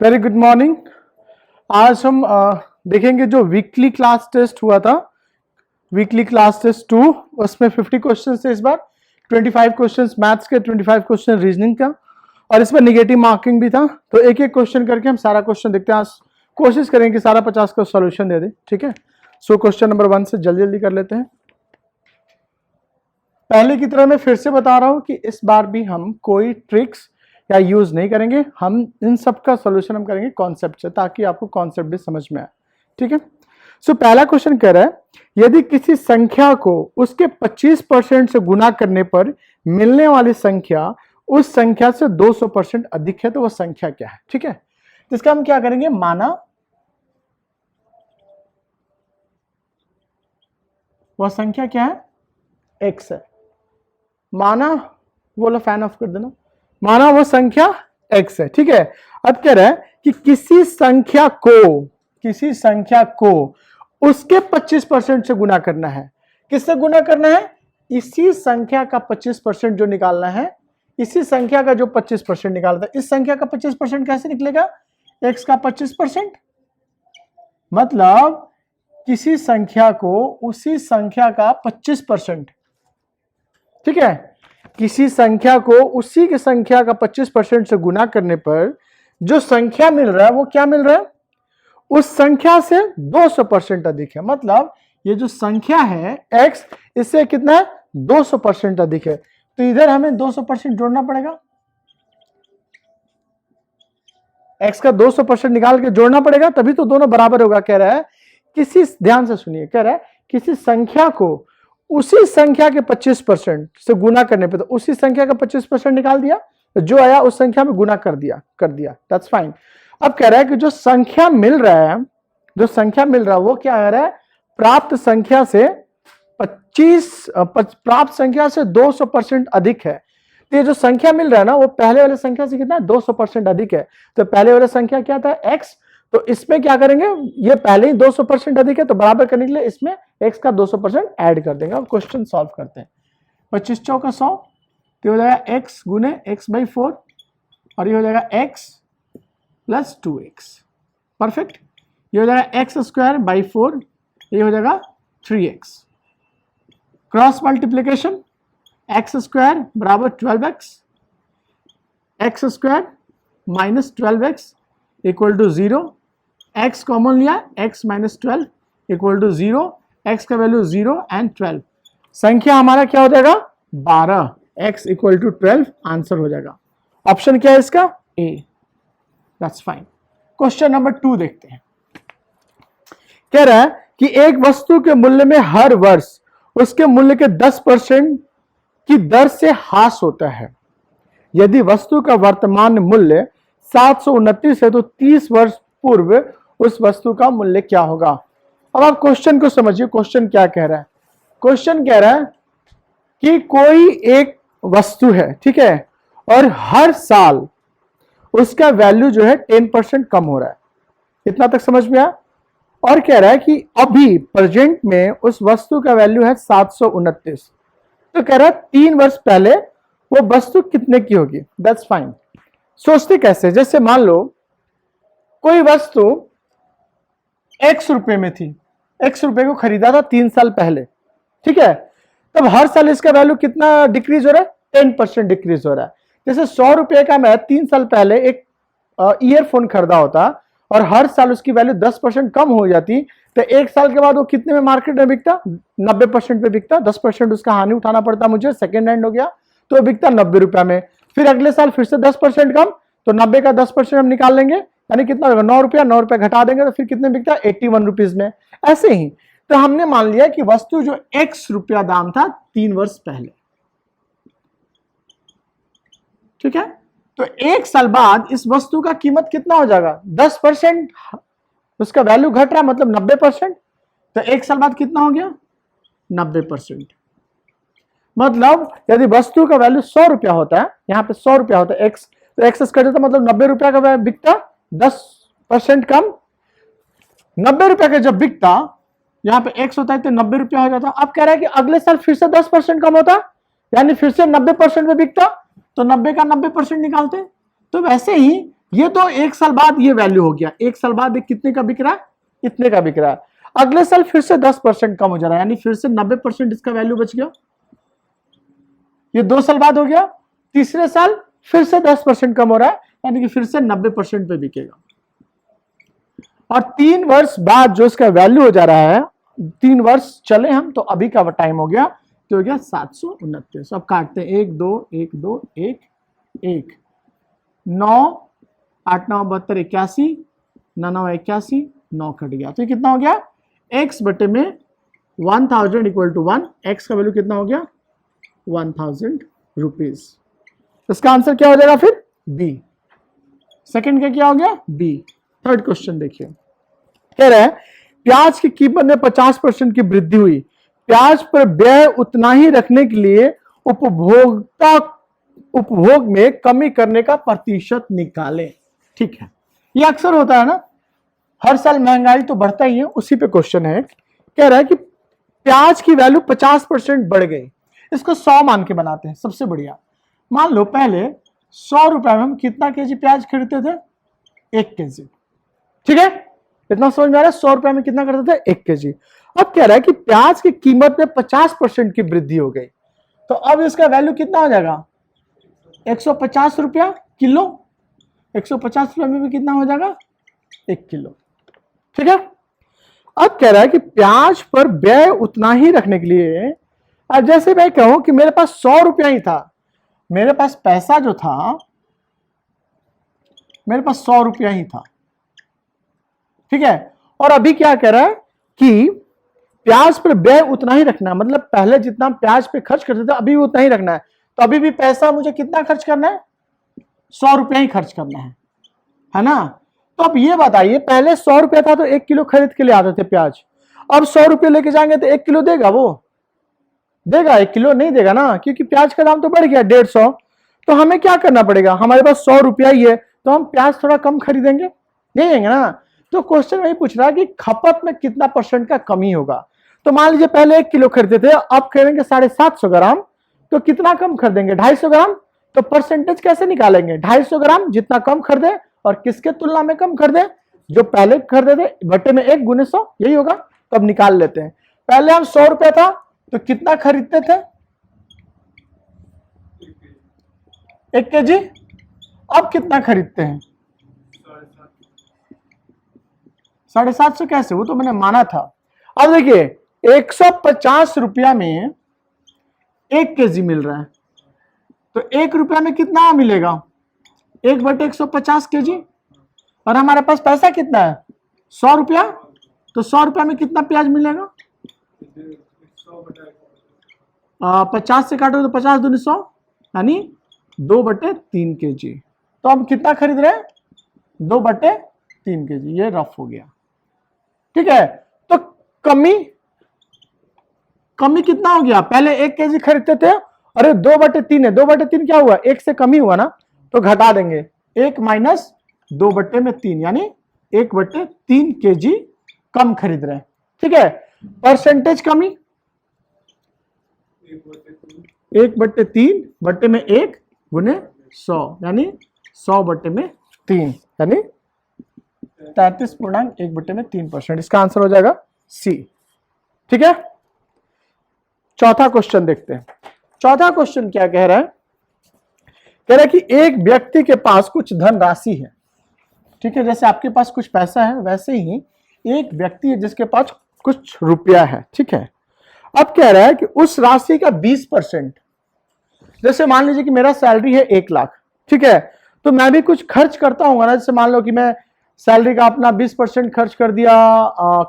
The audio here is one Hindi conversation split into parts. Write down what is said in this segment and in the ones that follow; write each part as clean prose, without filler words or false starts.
Very good morning. आज हम देखेंगे जो वीकली क्लास टेस्ट हुआ था, वीकली क्लास टेस्ट 2। उसमें 50 क्वेश्चन थे इस बार, 25 क्वेश्चन मैथ्स के, 25 क्वेश्चन रीजनिंग का, और इसमें निगेटिव मार्किंग भी था। तो एक एक क्वेश्चन करके हम सारा क्वेश्चन देखते हैं। आज कोशिश करेंगे कि सारा 50 का सॉल्यूशन दे दे, ठीक है। सो क्वेश्चन नंबर 1 से जल्दी जल्दी कर लेते हैं। पहले की तरह मैं फिर से बता रहा हूं कि इस बार भी हम कोई ट्रिक्स या यूज नहीं करेंगे, हम इन सब का सॉल्यूशन हम करेंगे कॉन्सेप्ट से, ताकि आपको कॉन्सेप्ट भी समझ में आए, ठीक है। सो पहला क्वेश्चन कह रहा है, यदि किसी संख्या को उसके 25% से गुना करने पर मिलने वाली संख्या उस संख्या से 200% अधिक है, तो वह संख्या क्या है, ठीक है। इसका हम क्या करेंगे, माना वह संख्या क्या है, x है। माना, बोलो फैन ऑफ कर देना, माना वो संख्या x है, ठीक है। अब कह रहा है कि किसी संख्या को उसके 25% से गुना करना है। किससे गुना करना है, इसी संख्या का 25% जो निकालना है, इसी संख्या का जो 25% निकालता है। इस संख्या का 25% कैसे निकलेगा, x का 25%, मतलब किसी संख्या को उसी संख्या का 25%, ठीक है। किसी संख्या को उसी की संख्या का 25% से गुना करने पर जो संख्या मिल रहा है वो क्या मिल रहा है, उस संख्या से 200% अधिक है। मतलब ये जो संख्या है x, इससे कितना है, 200% अधिक है। तो इधर हमें 200% जोड़ना पड़ेगा, x का 200% निकाल के जोड़ना पड़ेगा, तभी तो दोनों बराबर होगा। कह रहा है किसी, ध्यान से सुनिए, कह रहा है किसी संख्या को उसी संख्या के 25% से गुना करने पे, तो उसी संख्या का 25% निकाल दिया, जो आया उस संख्या में गुना कर दिया, दैट्स फाइन। अब कह रहा है कि जो संख्या मिल रहा है, वो क्या आ रहा है, प्राप्त संख्या से 200% अधिक है। तो ये जो संख्या मिल रहा है ना, वो पहले वाले संख्या से कितना है, 200% अधिक है। तो पहले वाला संख्या क्या था, x, तो इसमें क्या करेंगे, ये पहले ही 200% अधिक है, तो बराबर करने के लिए इसमें x का 200% ऐड कर देंगे और क्वेश्चन सॉल्व करते हैं। 25 चौका 100, तो हो जाएगा x गुने x/4, और ये हो जाएगा x प्लस 2x, परफेक्ट। ये हो जाएगा x²/4, ये हो जाएगा 3x। क्रॉस मल्टीप्लीकेशन, x² बराबर 12x, x² माइनस 12x equal to 0, x common लिया, x माइनस 12 इक्वल टू 0, x का वैल्यू 0 एंड 12, संख्या हमारा क्या हो जाएगा, 12, x इक्वल टू 12 आंसर हो जाएगा। ऑप्शन क्या है इसका, A, that's fine. Question number 2 देखते हैं। कह रहा है कि एक वस्तु के मूल्य में हर वर्ष उसके मूल्य के 10% की दर से ह्रास होता है। यदि वस्तु का वर्तमान मूल्य 729 है, तो 30 वर्ष पूर्व उस वस्तु का मूल्य क्या होगा। अब आप क्वेश्चन को समझिए, क्वेश्चन क्या कह रहा है। क्वेश्चन कह रहा है कि कोई एक वस्तु है, ठीक है, और हर साल उसका वैल्यू जो है 10% कम हो रहा है। इतना तक समझ में आया। और कह रहा है कि अभी प्रेजेंट में उस वस्तु का वैल्यू है 729, तो कह रहा है 3 वर्ष पहले वो वस्तु कितने की होगी, दैट्स फाइन। सोचते कैसे, जैसे मान लो कोई वस्तु x रुपए में थी, x रुपए को खरीदा था 3 साल पहले, ठीक है। तब हर साल इसका वैल्यू कितना डिक्रीज हो रहा है, 10% डिक्रीज हो रहा है। जैसे 100 रुपए का मैं 3 साल पहले एक ईयरफोन खरीदा होता और हर साल उसकी वैल्यू 10% कम हो जाती, तो 1 साल के बाद वो कितने में मार्केट में बिकता, 90% पे बिकता। 10% उसका हानि उठाना पड़ता मुझे, सेकेंड हैंड हो गया, तो बिकता 90 रुपया में। फिर अगले साल फिर से 10% कम, तो 90 का 10% हम निकाल लेंगे, यानी कितना होगा, 9 रुपया, 9 रुपया घटा देंगे तो फिर कितने बिकता, 81 रुपीज में। ऐसे ही तो हमने मान लिया कि वस्तु जो x रुपया दाम था 3 वर्ष पहले, ठीक है। तो 1 साल बाद इस वस्तु का कीमत कितना हो जाएगा, 10% उसका वैल्यू घट रहा है, मतलब 90%। तो 1 साल बाद कितना हो गया, 90%। मतलब यदि वस्तु का वैल्यू 100 रुपया होता है, यहाँ पे 100 रुपया होता है x, तो x कर देता, मतलब 90 रुपया का बिकता, 10% कम। 90 रुपया का जब बिकता, यहाँ पे x होता है तो 90 रुपया हो जाता। अब कह रहा है कि अगले साल फिर से 10% कम होता, यानी फिर से 90% में बिकता, तो 90 का 90% निकालते। तो वैसे ही ये तो एक साल बाद ये वैल्यू हो गया, एक साल बाद कितने का बिक रहा है, इतने का बिक रहा है। अगले साल फिर से 10% कम हो जा रहा है, यानी फिर से 90% इसका वैल्यू बच गया। ये 2 साल बाद हो गया, तीसरे साल फिर से 10% कम हो रहा है, यानी कि फिर से 90% पे बिकेगा। और 3 वर्ष बाद जो इसका वैल्यू हो जा रहा है, 3 वर्ष चले हम तो अभी का टाइम हो गया, तो हो गया 729। अब काटते हैं, 1 2 1 2 1 1 9 8 9 72 81 9 9 81 9 कट गया, तो ये कितना हो गया, x बटे में 1000 इक्वल टू 1, x का वैल्यू कितना हो गया 1000 रुपीज। इसका आंसर क्या हो जाएगा फिर बी। सेकंड का क्या हो गया बी। थर्ड क्वेश्चन देखिए, कह रहा है प्याज की कीमत में 50% की वृद्धि हुई, प्याज पर व्यय उतना ही रखने के लिए उपभोग में कमी करने का प्रतिशत निकालें। ठीक है, ये अक्सर होता है ना, हर साल महंगाई तो बढ़ता ही है, उसी पे क्वेश्चन है। कह रहा है कि प्याज की वैल्यू 50% बढ़ गई, इसको 100 मान के बनाते हैं, सबसे बढ़िया। मान लो पहले 100 रुपए में हम कितना केजी प्याज खरीदते थे, 1 केजी। ठीक है, इतना समझ में आ रहा है, 100 रुपए में कितना करते थे, 1 केजी। अब कह रहा है कि प्याज की कीमत में 50% की वृद्धि हो गई, तो अब इसका वैल्यू कितना हो जाएगा 150 रुपया किलो। 150 रुपये में भी कितना हो जाएगा 1 किलो। ठीक है, अब कह रहा है कि प्याज पर व्यय उतना ही रखने के लिए, अब जैसे मैं कहूं कि मेरे पास 100 रुपया ही था, मेरे पास पैसा जो था, मेरे पास 100 रुपया ही था। ठीक है, और अभी क्या कह रहा है कि प्याज पर व्यय उतना ही रखना है, मतलब पहले जितना प्याज पे खर्च करते थे अभी भी उतना ही रखना है, तो अभी भी पैसा मुझे कितना खर्च करना है, 100 रुपया ही खर्च करना है ना। तो अब ये बताइए, पहले 100 रुपया था तो 1 किलो खरीद के ले आते थे प्याज, अब 100 रुपये लेके जाएंगे तो 1 किलो देगा, वो देगा 1 किलो नहीं देगा ना, क्योंकि प्याज का दाम तो बढ़ गया 150। तो हमें क्या करना पड़ेगा, हमारे पास 100 रुपया ही है तो हम प्याज थोड़ा कम खरीदेंगे, नहीं देंगे ना। तो क्वेश्चन वही पूछ रहा है कि खपत में कितना % का कमी होगा। तो मान लीजिए पहले 1 किलो खरीदते थे, अब खरीदेंगे 750 ग्राम, तो कितना कम खरीदेंगे 250 ग्राम। तो परसेंटेज कैसे निकालेंगे, 250 ग्राम जितना कम खरीदे और किसके तुलना में कम खरीदे, जो पहले खरीदे थे बटे में 1 गुने 100, यही होगा। तो अब निकाल लेते हैं, पहले हम 100 रुपया था तो कितना खरीदते थे 1 केजी, अब कितना खरीदते हैं 750 कैसे, वो तो मैंने माना था। अब देखिए 150 रुपया में 1 केजी मिल रहा है, तो 1 रुपया में कितना मिलेगा 1 बटे 150 केजी, और हमारे पास पैसा कितना है 100 रुपया, तो 100 रुपया में कितना प्याज मिलेगा 50 से काटो तो 50 दूनी 100, यानी 2 बटे 3 केजी। तो हम कितना खरीद रहे हैं 2 बटे 3 केजी, ये रफ हो गया। ठीक है, तो कमी कितना हो गया, पहले 1 केजी खरीदते थे, अरे 2 बटे 3 है, 2 बटे 3 क्या हुआ 1 से कमी हुआ ना, तो घटा देंगे 1 माइनस 2 बटे में 3, यानी 1 बटे 3 केजी कम खरीद रहे हैं। ठीक है, परसेंटेज कमी 1 बटे 3 बटे में 1 गुने 100, यानी 100 बटे में 3, यानी 33.1 बटे में 3%। इसका आंसर हो जाएगा सी। ठीक है, चौथा क्वेश्चन देखते हैं। चौथा क्वेश्चन क्या कह रहा है, कह रहा है कि एक व्यक्ति के पास कुछ धनराशि है। ठीक है, जैसे आपके पास कुछ पैसा है वैसे ही एक व्यक्ति है जिसके पास कुछ रुपया है। ठीक है, अब कह रहा है कि उस राशि का 20%, जैसे मान लीजिए कि मेरा सैलरी है 1 लाख, ठीक है, तो मैं भी कुछ खर्च करता हूँ ना, जैसे मान लो कि मैं सैलरी का अपना 20% खर्च कर दिया,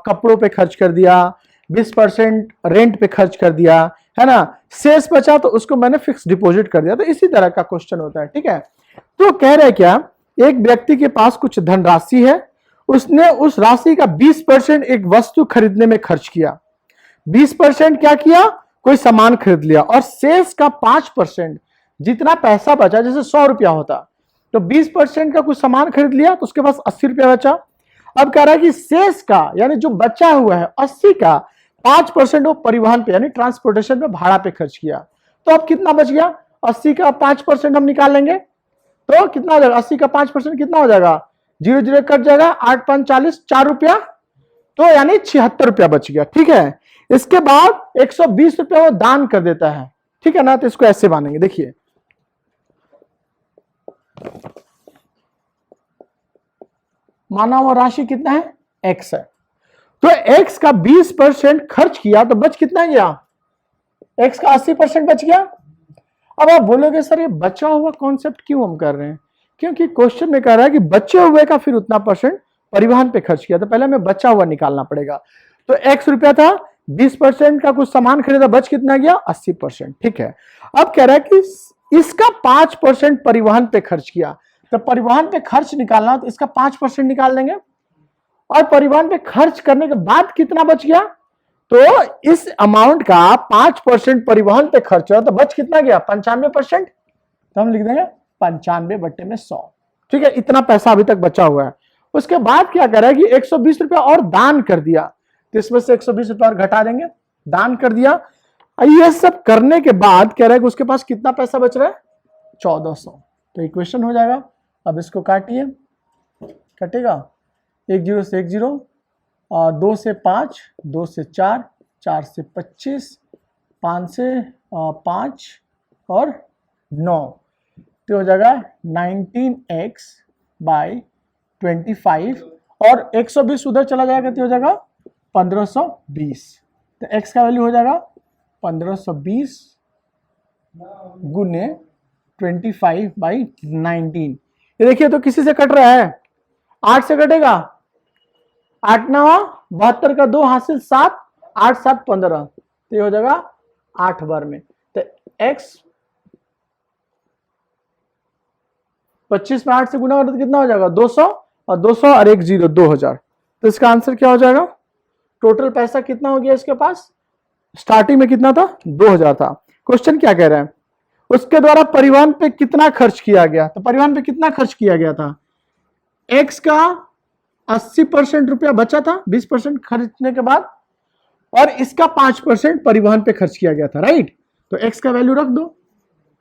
कपड़ों पे खर्च कर दिया, 20% रेंट पे खर्च कर दिया, है ना, शेष बचा तो उसको मैंने फिक्स डिपॉजिट कर दिया। तो इसी तरह का क्वेश्चन होता है। ठीक है, तो कह रहे क्या, एक व्यक्ति के पास कुछ धनराशि है, उसने उस राशि का 20% एक वस्तु खरीदने में खर्च किया, 20% क्या किया, कोई सामान खरीद लिया, और शेष का 5% जितना पैसा बचा, जैसे 100 रुपया होता तो 20% का कुछ सामान खरीद लिया तो उसके पास 80 रुपया बचा। अब कह रहा है कि शेष का, यानी जो बचा हुआ है 80 का 5% वो परिवहन पे, यानी ट्रांसपोर्टेशन पे, भाड़ा पे खर्च किया। तो अब कितना बच गया, 80 का 5% हम निकाल लेंगे तो कितना हो जाएगा, 80 का 5% कितना हो जाएगा, 0 0 कट जाएगा, 8 5 40, 4 रुपया, तो यानी 76 रुपया बच गया। ठीक है, इसके बाद 120 रुपया वो दान कर देता है। ठीक है ना, तो इसको ऐसे मानेंगे, देखिए माना हुआ राशि कितना है, x है, तो x का 20% खर्च किया तो बच कितना गया, x का 80% बच गया। अब आप बोलोगे सर ये बचा हुआ कॉन्सेप्ट क्यों हम कर रहे हैं, क्योंकि क्वेश्चन में कह रहा है कि बचे हुए का फिर उतना परसेंट परिवहन पे खर्च किया, तो पहले हमें बचा हुआ निकालना पड़ेगा। तो x रुपया था, 20% का कुछ सामान खरीदा, बच कितना गया, 80%। ठीक है, अब कह रहा है कि इसका 5% परिवहन पे खर्च किया, तो परिवहन पे खर्च निकालना, तो इसका 5% निकाल देंगे, और परिवहन पे खर्च करने के बाद कितना बच गया, तो इस अमाउंट का 5% परिवहन पे खर्च हुआ, तो बच कितना गया, 95%, तो हम लिख देंगे 95/100। ठीक है, इतना पैसा अभी तक बचा हुआ है। उसके बाद क्या कर रहा है कि 120 रुपया और दान कर दिया, तो इसमें से 120 रुपया और घटा देंगे, दान कर दिया। ये सब करने के बाद कह रहा है कि उसके पास कितना पैसा बच रहा है, 1400। तो इक्वेशन हो जाएगा। अब इसको काटिए, कटेगा 1 0 से 1 0, 2 से 5, 2 से 4, 4 से 25, 5 से 5 और 9, तो हो जाएगा 19x/25, और 120 उधर चला जाएगा तो हो जाएगा 1520। तो x का वैल्यू हो जाएगा 1520 गुने 25/19। ये देखिए तो किसी से कट रहा है, 8 से कटेगा, 8 9 72 का 2 हासिल 7, 8 7 15, तो ये हो जाएगा 8 बार में। तो x 25 में 8 से गुना करो तो कितना हो जाएगा, 200, और 200 और 1 0 2000। तो इसका आंसर क्या हो जाएगा, टोटल पैसा कितना हो गया इसके पास, स्टार्टिंग में कितना था, 2000 था। क्वेश्चन क्या कह रहा है, उसके द्वारा परिवहन पे कितना खर्च किया गया, तो परिवहन पे कितना खर्च किया गया था, x का 80% रुपया बचा था 20% खर्चने के बाद, और इसका 5% परिवहन पे खर्च किया गया था, राइट। तो x का वैल्यू रख दो,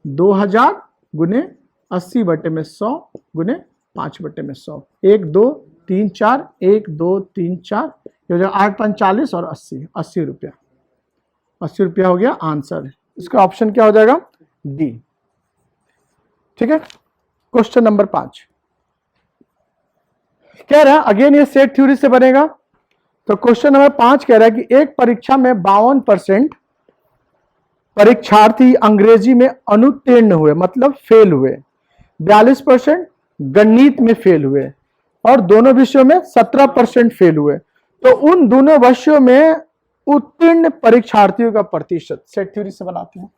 2000 गुने 80/100 गुने 5/100, 1 2 3 4, 1 2 3 4, ये हो जाएगा 8 5 40 और 80 रुपया, 80 रुपया हो गया आंसर। इसका ऑप्शन क्या हो जाएगा, डी। ठीक है, क्वेश्चन नंबर 5 कह रहा है, अगेन ये सेट थ्योरी से बनेगा। तो क्वेश्चन नंबर 5 कह रहा है कि एक परीक्षा में 52% परीक्षार्थी अंग्रेजी में अनुत्तीर्ण हुए, मतलब फेल हुए, 42% गणित में फेल हुए, और दोनों विषयों में 17% फेल हुए। तो उन दोनों विषयों में उत्तीर्ण परीक्षार्थियों का प्रतिशत सेट थ्योरी से बनाते हैं।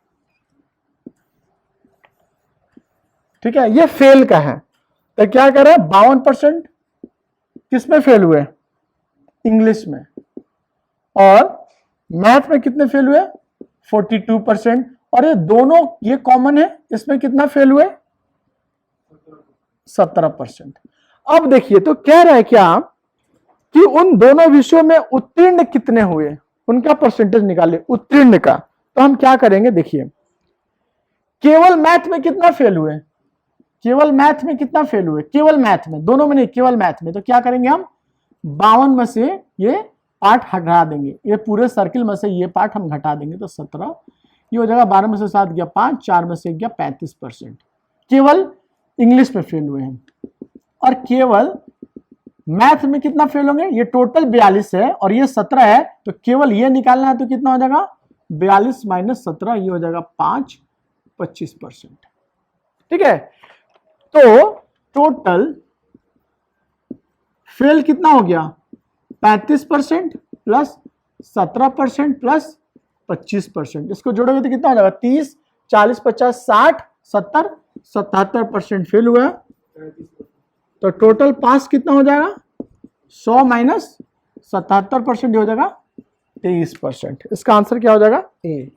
ठीक है, ये फेल का है, तो क्या कर रहा है, 52% किसमें फेल हुए, इंग्लिश में, और मैथ में कितने फेल हुए, 42%, और ये दोनों ये कॉमन है, इसमें कितना फेल हुए, 17%। अब देखिए तो कह रहा है क्या कि उन दोनों विषयों में उत्तीर्ण कितने हुए, उनका परसेंटेज निकालिए उत्तीर्ण का। तो हम क्या करेंगे, देखिए केवल मैथ में कितना फेल हुए, केवल मैथ में कितना फेल हुए, केवल मैथ में, दोनों में नहीं, केवल मैथ में। तो क्या करेंगे हम, 52 में से ये पार्ट हटा देंगे, ये पूरे सर्किल में से ये पार्ट हम घटा देंगे, तो 17, ये हो जाएगा 12 में से 7 गया 5, 4 में से गया 35%। केवल इंग्लिश में फेल हुए हैं, और केवल मैथ में कितना फेल होंगे, ये टोटल 42 है और ये 17 है, तो केवल ये निकालना है, तो कितना हो जाएगा, 42 - 17, ये हो जाएगा 5, 25%। ठीक है, तो टोटल फेल कितना हो गया, 35% प्लस 17% प्लस 25%, इसको जोड़ोगे तो कितना हो जाएगा, 30 40 50 60 70 77% फेल हुआ है। तो टोटल पास कितना हो जाएगा, 100 माइनस 77% हो जाएगा 23%। इसका आंसर क्या हो जाएगा, ए।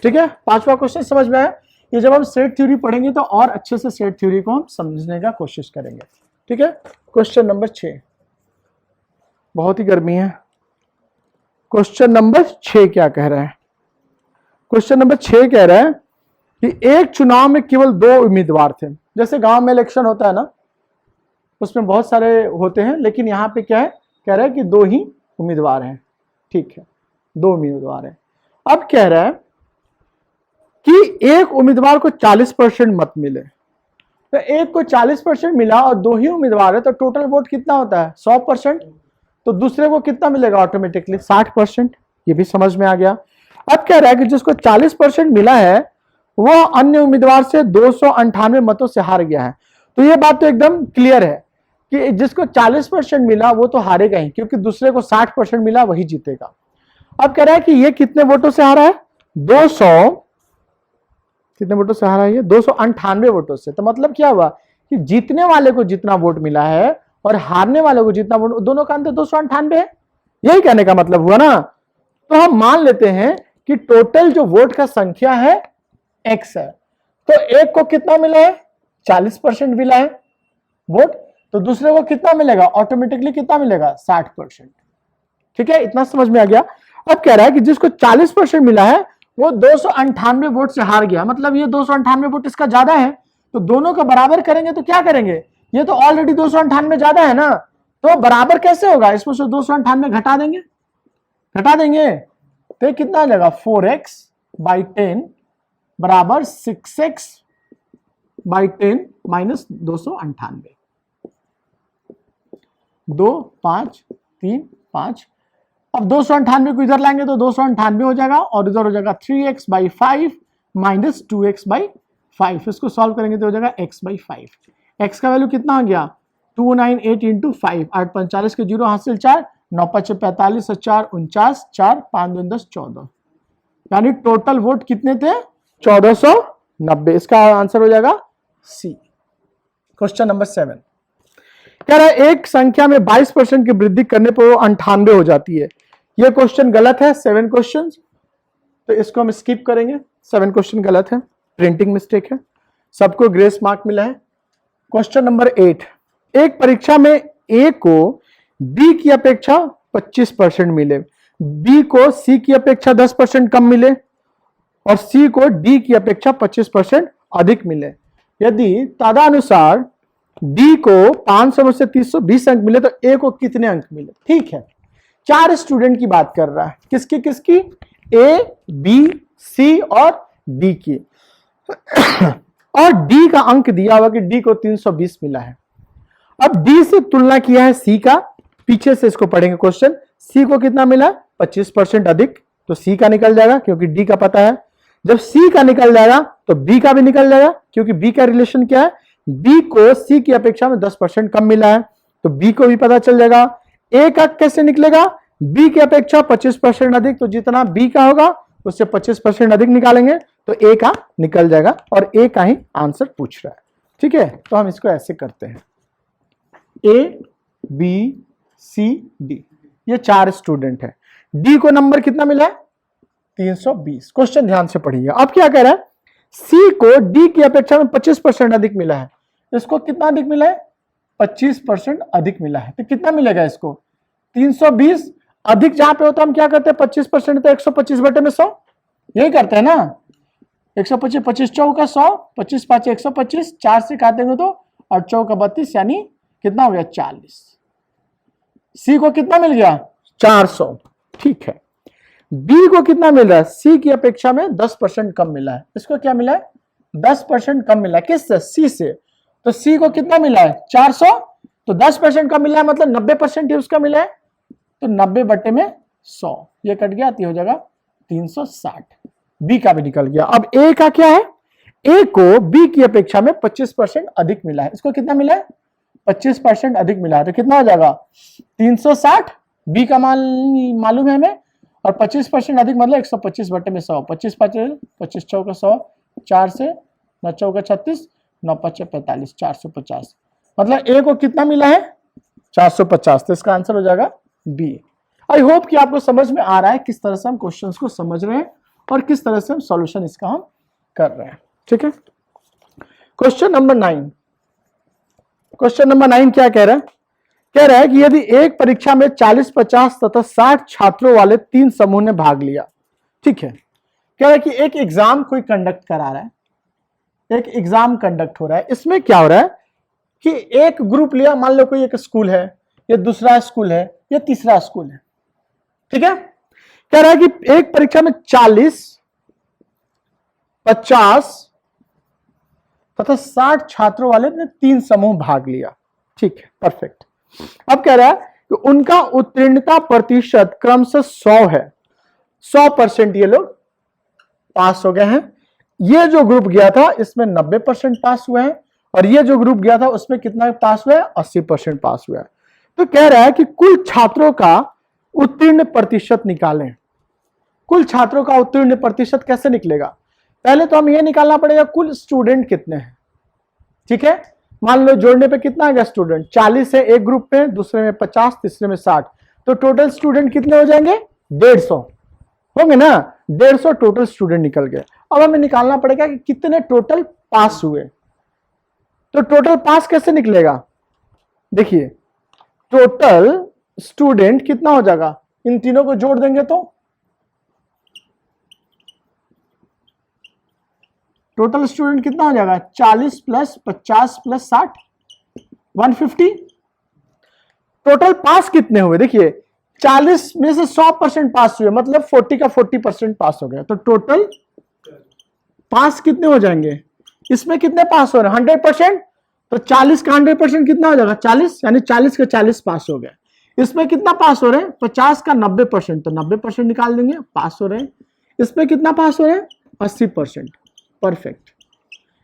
ठीक है, 5वां क्वेश्चन समझ में आया। ये जब हम सेट थ्योरी पढ़ेंगे तो और अच्छे से सेट थ्योरी को हम समझने का कोशिश करेंगे। ठीक है, क्वेश्चन नंबर 6, बहुत ही गर्मी है। क्वेश्चन नंबर 6 क्या कह रहा है, क्वेश्चन नंबर 6 कह रहा है कि एक चुनाव में केवल 2 उम्मीदवार थे। जैसे गांव में इलेक्शन होता है ना, उसमें बहुत सारे होते हैं, लेकिन यहाँ पे क्या है, कह रहा है कि 2 ही उम्मीदवार हैं। ठीक है, 2 उम्मीदवार हैं। अब कह रहा है कि एक उम्मीदवार को 40% मत मिले, तो एक को 40% मिला और 2 ही उम्मीदवार है, तो टोटल वोट कितना होता है 100%। तो दूसरे को कितना मिलेगा ऑटोमेटिकली 60%। ये भी समझ में आ गया। अब कह रहा है कि जिसको 40% मिला है वो अन्य उम्मीदवार से 298 मतों से हार गया है। तो ये बात तो एकदम क्लियर है कि जिसको 40% मिला वो तो हारेगा ही, क्योंकि दूसरे को 60% मिला वही जीतेगा। अब कह रहा है कि ये कितने वोटों से हारा है, 200, कितने वोटों से हारा है ये 298 वोटों से। तो मतलब क्या हुआ कि जीतने वाले को जितना वोट मिला है और हारने वाले को जितना वोट, दोनों का अंतर 298 है। यही कहने का मतलब हुआ ना। तो हम मान लेते हैं कि टोटल जो वोट का संख्या है x है, तो एक को कितना मिला है 40% मिला है वोट, तो दूसरे को कितना मिलेगा ऑटोमेटिकली, कितना मिलेगा 60%। ठीक है, इतना समझ में आ गया। अब कह रहा है कि जिसको 40% मिला है वो 298 वोट से हार गया, मतलब ये 298 वोट इसका ज्यादा है, तो दोनों को बराबर करेंगे तो क्या करेंगे, ये तो ऑलरेडी 298 ज्यादा है ना, तो बराबर कैसे होगा, इसमें से 298 घटा देंगे तो ये कितना लगेगा 4x/10 बराबर 6x/10 माइनस 298। 2 5 3 5। अब 298 को इधर लाएंगे तो 298 हो जाएगा और इधर हो जाएगा 3x/5 माइनस 2x/5। इसको सॉल्व करेंगे तो हो जाएगा x/5। x का वैल्यू कितना आ गया 298 इंटू 5, 8 45 के 0 हासिल 4, 9 5 45 और 4 49, 4 5 2 10 14, यानी टोटल वोट कितने थे 1490। इसका आंसर हो जाएगा सी। क्वेश्चन नंबर 7 कह रहा है एक संख्या में 22% की वृद्धि करने पर वो 98 हो जाती है। यह क्वेश्चन गलत है, 7 क्वेश्चन, तो इसको हम स्किप करेंगे। 7 क्वेश्चन गलत है, प्रिंटिंग मिस्टेक है, सबको ग्रेस मार्क मिला है। क्वेश्चन नंबर 8, एक परीक्षा में ए को बी की अपेक्षा 25% मिले, बी को सी की अपेक्षा 10% कम मिले और सी को डी की अपेक्षा 25% अधिक मिले। यदि तदनुसार डी को 500 में से 320 अंक मिले तो ए को कितने अंक मिले। ठीक है, 4 स्टूडेंट की बात कर रहा है, किसकी ए बी सी और डी की और डी का अंक दिया हुआ कि डी को 320 मिला है। अब डी से तुलना किया है सी का, पीछे से इसको पढ़ेंगे क्वेश्चन। सी को कितना मिला 25% अधिक, तो सी का निकल जाएगा क्योंकि डी का पता है। जब सी का निकल जाएगा तो बी का भी निकल जाएगा, क्योंकि बी का रिलेशन क्या है, बी को सी की अपेक्षा में 10% कम मिला है, तो बी को भी पता चल जाएगा। ए का कैसे निकलेगा, बी की अपेक्षा 25% अधिक, तो जितना बी का होगा उससे 25% अधिक निकालेंगे तो ए का निकल जाएगा और ए का ही आंसर पूछ रहा है। ठीक है, तो हम इसको ऐसे करते हैं, ए बी सी डी, ये 4 स्टूडेंट है। डी को नंबर कितना मिला है 320। क्वेश्चन ध्यान से पढ़िए। अब क्या कह रहा है, सी को डी की अपेक्षा में 25% अधिक मिला है, इसको कितना अधिक मिला है 25% अधिक मिला है, तो कितना मिलेगा इसको 320 अधिक। जहां पे होता हम क्या करते हैं 25% तो 125 बटे में 100, यही करते हैं ना। 125 25 चौका 100, 25 5 125, 4 से काटेंगे तो 8 चौका 32, यानी कितना हो गया 40। सी को कितना मिल गया 400। ठीक है, बी को कितना मिल रहा है, सी की अपेक्षा में 10% कम मिला है, इसको क्या मिला है 10% कम मिला है, किससे सी से, तो सी को कितना मिला है 400, तो 10% कम मिला है मतलब 90% ही उसका मिला है, तो 90 बटे में 100, ये कट गया तो हो जाएगा 360। बी का भी निकल गया। अब ए का क्या है, ए को बी की अपेक्षा में 25% अधिक मिला है, इसको कितना मिला है 25% अधिक मिला है, तो कितना हो जाएगा 360। बी का मालूम है हमें, और 25% अधिक मतलब 125 बटे में 100, 25 5 25 चौका 100, 4 से 9 चौका 36, 9 5 45, 450, मतलब ए को कितना मिला है 450, तो इसका आंसर हो जाएगा बी। आई होप कि आपको समझ में आ रहा है किस तरह से हम क्वेश्चंस को समझ रहे हैं और किस तरह से हम सॉल्यूशन इसका हम कर रहे हैं। ठीक है, क्वेश्चन नंबर 9। क्वेश्चन नंबर 9 क्या कह रहा है, कह रहा है कि यदि एक परीक्षा में 40 50 तथा 60 छात्रों वाले 3 समूह ने भाग लिया। ठीक है, कह रहा है कि एक एग्जाम कोई कंडक्ट करा रहा है, एक एग्जाम कंडक्ट हो रहा है। इसमें क्या हो रहा है कि एक ग्रुप लिया, मान लो कोई एक स्कूल है, ये दूसरा स्कूल है, ये तीसरा स्कूल है, ठीक है। कह रहा है कि एक परीक्षा में 40, 50 तथा 60 छात्रों वाले ने 3 समूह भाग लिया, ठीक है, परफेक्ट। अब कह रहा है कि उनका उत्तीर्णता प्रतिशत क्रमशः 100 है, 100% ये लोग पास हो गए हैं। ये जो ग्रुप गया था इसमें 90% पास हुए हैं, और ये जो ग्रुप गया था उसमें कितना पास हुआ है, 80% पास हुआ है। तो कह रहा है कि कुल छात्रों का उत्तीर्ण प्रतिशत निकालें। कुल छात्रों का उत्तीर्ण प्रतिशत कैसे निकलेगा? पहले तो हम ये निकालना पड़ेगा कुल स्टूडेंट कितने हैं, ठीक है। मान लो जोड़ने पे कितना आ गया स्टूडेंट, 40 है एक ग्रुप में, दूसरे में 50, तीसरे में 60, तो टोटल स्टूडेंट कितने हो जाएंगे, 150 होंगे ना, 150 टोटल स्टूडेंट निकल गए। अब हमें निकालना पड़ेगा कि कितने टोटल पास हुए। तो टोटल पास कैसे निकलेगा, देखिए टोटल स्टूडेंट कितना हो जाएगा, इन तीनों को जोड़ देंगे तो टोटल स्टूडेंट कितना हो जाएगा, 40 प्लस 50 प्लस 60, 150। टोटल पास कितने हुए, देखिए 40 में से 100% पास हुए, मतलब 40 का 40% पास हो गया। तो टोटल पास कितने हो जाएंगे, इसमें कितने पास हो रहे हैं, 100%। तो 40 का 100% कितना हो जाएगा, 40, यानी 40 के 40 पास हो गए। इसमें कितना पास हो रहे हैं, 50 का 90%, तो 90% निकाल देंगे, पास हो रहे हैं। इसमें कितना पास हो रहे हैं, 80%, परफेक्ट।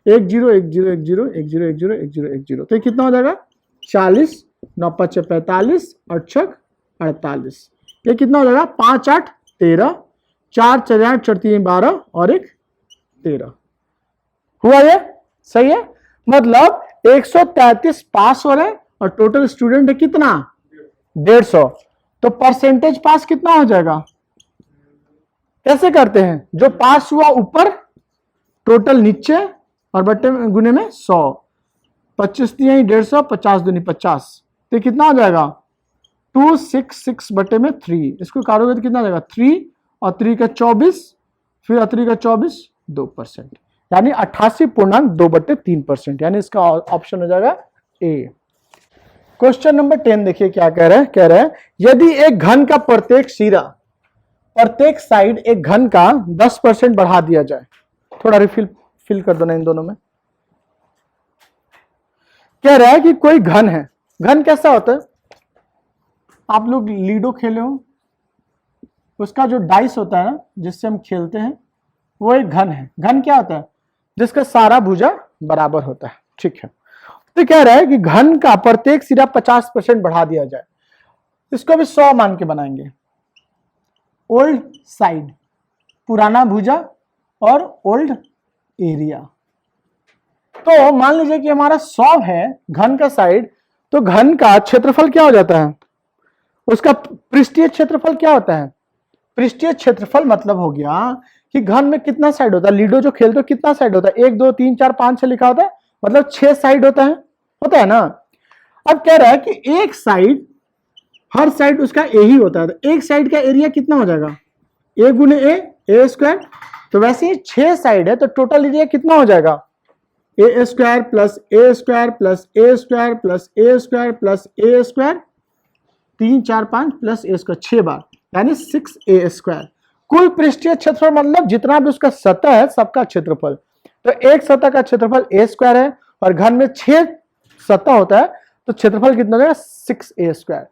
1 0 1 0 1 0 1 0 1 0 1 0 1 0, तो ये कितना हो जाएगा, 40, 9 5 45 और 6 48, ये कितना हो जाएगा, 5 8 13, 4 4 8 4 3 12 और 1 13 हुआ। ये सही है, मतलब 133 पास हो रहे हैं और टोटल स्टूडेंट है कितना, 150। तो परसेंटेज पास कितना हो जाएगा, कैसे करते हैं, जो पास हुआ ऊपर, टोटल नीचे और बट्टे में गुने में 100, 25 दिए 150, 50 दूनी 50, तो कितना हो जाएगा, 266 बट्टे में 3, इसको काटोगे तो कितना हो जाएगा, 3 और 3 का 24, फिर 3 का 24, 2%, यानी 88.2/3%, यानी इसका ऑप्शन हो जाएगा ए। क्वेश्चन नंबर 10 देखिए क्या कह रहा है, कह रहा है यदि एक घन का प्रत्येक सिरा, प्रत्येक साइड एक घन का 10% बढ़ा दिया जाए, थोड़ा फिल कर दो ना इन दोनों में। कह रहा है कि कोई घन है, घन कैसा होता है, आप लोग लीडो खेले हो, उसका जो डाइस होता है ना जिससे हम खेलते हैं, वो एक घन है। घन क्या होता है, जिसका सारा भुजा बराबर होता है, ठीक है। तो कह रहा है कि घन का प्रत्येक सिरा 50% बढ़ा दिया जाए, इसको भी 100 मान के बनाएंगे। ओल्ड साइड पुराना भुजा और ओल्ड एरिया, तो मान लीजिए कि हमारा 100 है घन का साइड, तो घन का क्षेत्रफल क्या हो जाता है, उसका पृष्ठीय क्षेत्रफल क्या होता है, पृष्ठीय क्षेत्रफल मतलब हो गया कि घन में कितना साइड होता है, लीडो जो खेलते हो कितना साइड होता है, 1 2 3 4 5 6 लिखा होता है, मतलब 6 साइड होता है ना। अब कह रहा है कि एक साइड, हर साइड उसका ए ही होता है, तो एक साइड का एरिया कितना हो जाएगा, ए गुने ए स्क्वायर। तो वैसे ही 6 साइड है, तो टोटल एरिया कितना हो जाएगा, ए स्क्वायर प्लस ए स्क्वायर प्लस ए स्क्वायर प्लस ए स्क्वायर प्लस ए स्क्वायर, 3 4 5 प्लस ए स्क्वायर, 6 बार, यानी 6a स्क्वायर। कुल पृष्ठीय क्षेत्रफल मतलब जितना भी उसका सतह है सबका क्षेत्रफल। तो एक सतह का क्षेत्रफल a स्क्वायर है, और घन में 6 सतह होता है, तो क्षेत्रफल कितना हो जाएगा, 6a स्क्वायर।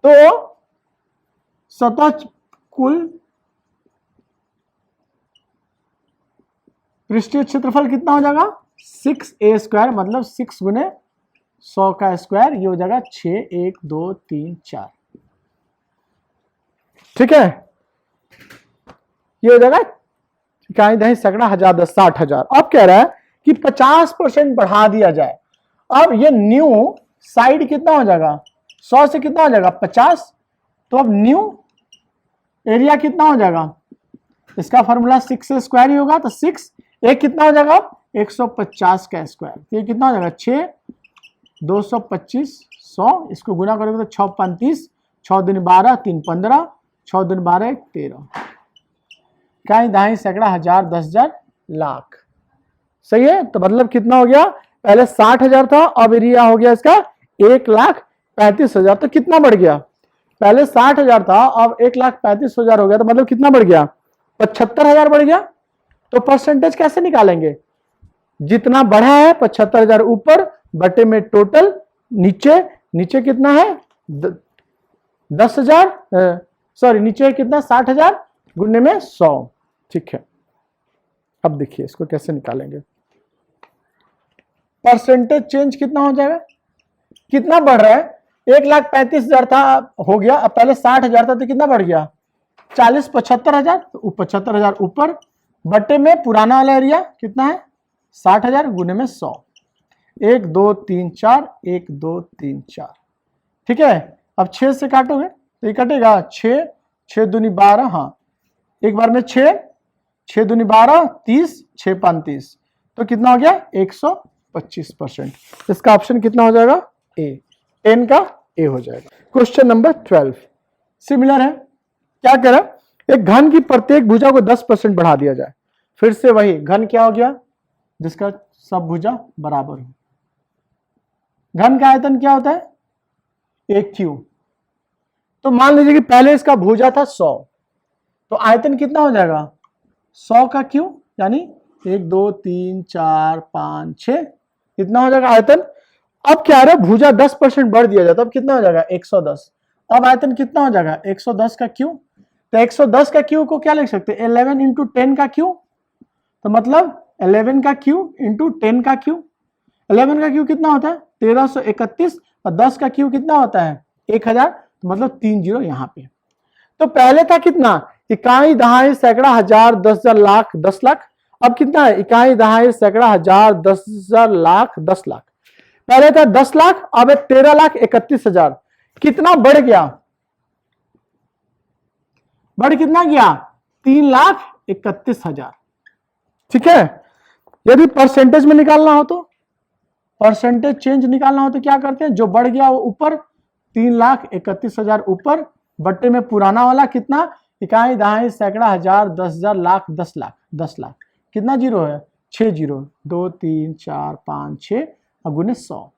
तो सतह कुल पृष्ठीय क्षेत्रफल कितना हो जाएगा, 6a स्क्वायर, मतलब 6 गुने 100 का स्क्वायर, ये हो जाएगा 6 1 2 3 4, ठीक है। ये हो जाएगा इकाई दही सैकड़ा, 1000 10 60,000। अब कह रहा है कि 50% बढ़ा दिया जाए। अब ये न्यू साइड कितना हो जाएगा, 100 से कितना हो जाएगा 50, तो अब न्यू एरिया कितना हो जाएगा, इसका फॉर्मूला 6 स्क्वायर ही होगा, तो 6 एक कितना हो जाएगा 150 का स्क्वायर, तो ये कितना हो जाएगा 6 225 100, इसको गुना करोगे तो 6 35, 6 दिन 12 3 15, 6 दिन 12 13, इकाई दहाई सैकड़ा 1000 10,000 लाख। सही है। तो मतलब कितना हो गया, पहले 60,000 था, अब एरिया हो गया इसका 1,35,000। तो कितना बढ़ गया, पहले 60,000 था, अब 1,35,000 हो गया। तो मतलब कितना बढ़ गया, 75,000 बढ़ गया। तो परसेंटेज कैसे निकालेंगे, जितना बढ़ा है 75,000 ऊपर बटे में टोटल नीचे, नीचे कितना है 10,000, सॉरी नीचे कितना 60,000 गुने में 100। ठीक है, अब देखिए इसको कैसे निकालेंगे। परसेंटेज चेंज कितना हो जाएगा, कितना बढ़ रहा है, 1,35,000 था हो गया, अब पहले 60,000 था तो कितना बढ़ गया 40, 75,000। तो 75,000 ऊपर बटे में पुराना वाला एरिया कितना है 60,000 गुने में 100। 1 2 3 4, 1 2 3 4। ठीक है, अब 6 से काटोगे तो ये कटेगा 6, 6 दूनी 12, हाँ एक बार में 6, 6 दूनी 12, 30, 6 5 30। तो कितना हो गया 125%। इसका ऑप्शन कितना हो जाएगा ए, 10 का ए हो जाएगा। क्वेश्चन नंबर 12 सिमिलर है, क्या कह रहा है, एक घन की प्रत्येक भुजा को 10% बढ़ा दिया जाए। फिर से वही घन क्या हो गया, जिसका सब भुजा बराबर हो। घन का आयतन क्या होता है, एक क्यूब। तो मान लीजिए कि पहले इसका भुजा था 100, तो आयतन कितना हो जाएगा 100 का क्यूब, यानी 1 2 3 4 5 6, कितना हो जाएगा आयतन। अब क्या है, भुजा 10% बढ़ दिया जाता है, अब कितना हो जाएगा 110। अब आयतन कितना हो जाएगा 110 का क्यूब। तो 110 का क्यूब को क्या लिख सकते हैं 11 इंटू 10 का क्यूब। तो मतलब 11 का क्यूब इंटू 10 का क्यूब। 11 का क्यूब कितना होता है 1331, और 10 का क्यूब कितना होता है 1000। तो मतलब 3 जीरो यहाँ पे। तो पहले था कितना, इकाई दहाई सैकड़ा हजार 10,000 लाख 10 लाख। अब कितना है, इकाई दहाई सैकड़ा हजार 10,000 लाख 10 लाख। पहले था 10 लाख, अब 13,31,000। कितना बढ़ गया, बढ़ कितना गया 3,31,000। ठीक है, यदि परसेंटेज में निकालना हो तो, परसेंटेज चेंज निकालना हो तो क्या करते हैं, जो बढ़ गया वो ऊपर 3,31,000 ऊपर बट्टे में पुराना वाला कितना, इकाई दहाई सैकड़ा हजार 10,000 लाख 10 लाख 10 लाख। कितना जीरो है 6 जीरो, 2 3 4 5 6 और गुने 100।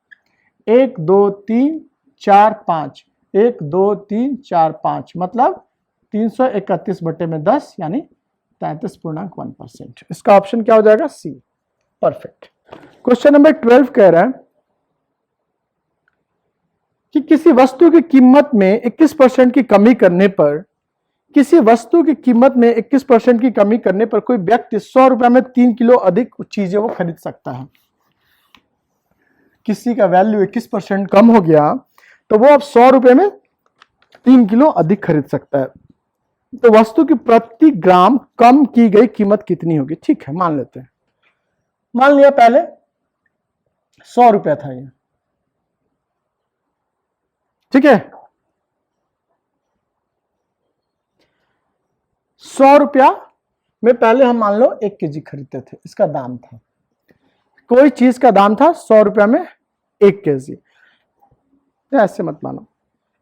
1 2 3 4 5, 1 2 3 4 5, मतलब 331 बट्टे में 10 यानी 33.1%। इसका ऑप्शन क्या हो जाएगा सी, परफेक्ट। क्वेश्चन नंबर 12 कह रहा है कि किसी वस्तु की कीमत में 21% की कमी करने पर, किसी वस्तु की कीमत में 21% की कमी करने पर कोई व्यक्ति 100 रुपए में 3 किलो अधिक चीजें वो खरीद सकता है। किसी का वैल्यू 21% कम हो गया तो वो अब 100 रुपए में 3 किलो अधिक खरीद सकता है। तो वस्तु की प्रति ग्राम कम की गई कीमत कितनी होगी। ठीक है, मान लेते हैं, मान लिया पहले 100 रुपया था ये, ठीक है, 100 रुपया में पहले हम मान लो 1 केजी खरीदते थे, इसका दाम था, कोई चीज का दाम था 100 रुपया में 1 केजी। ऐसे मत मानो,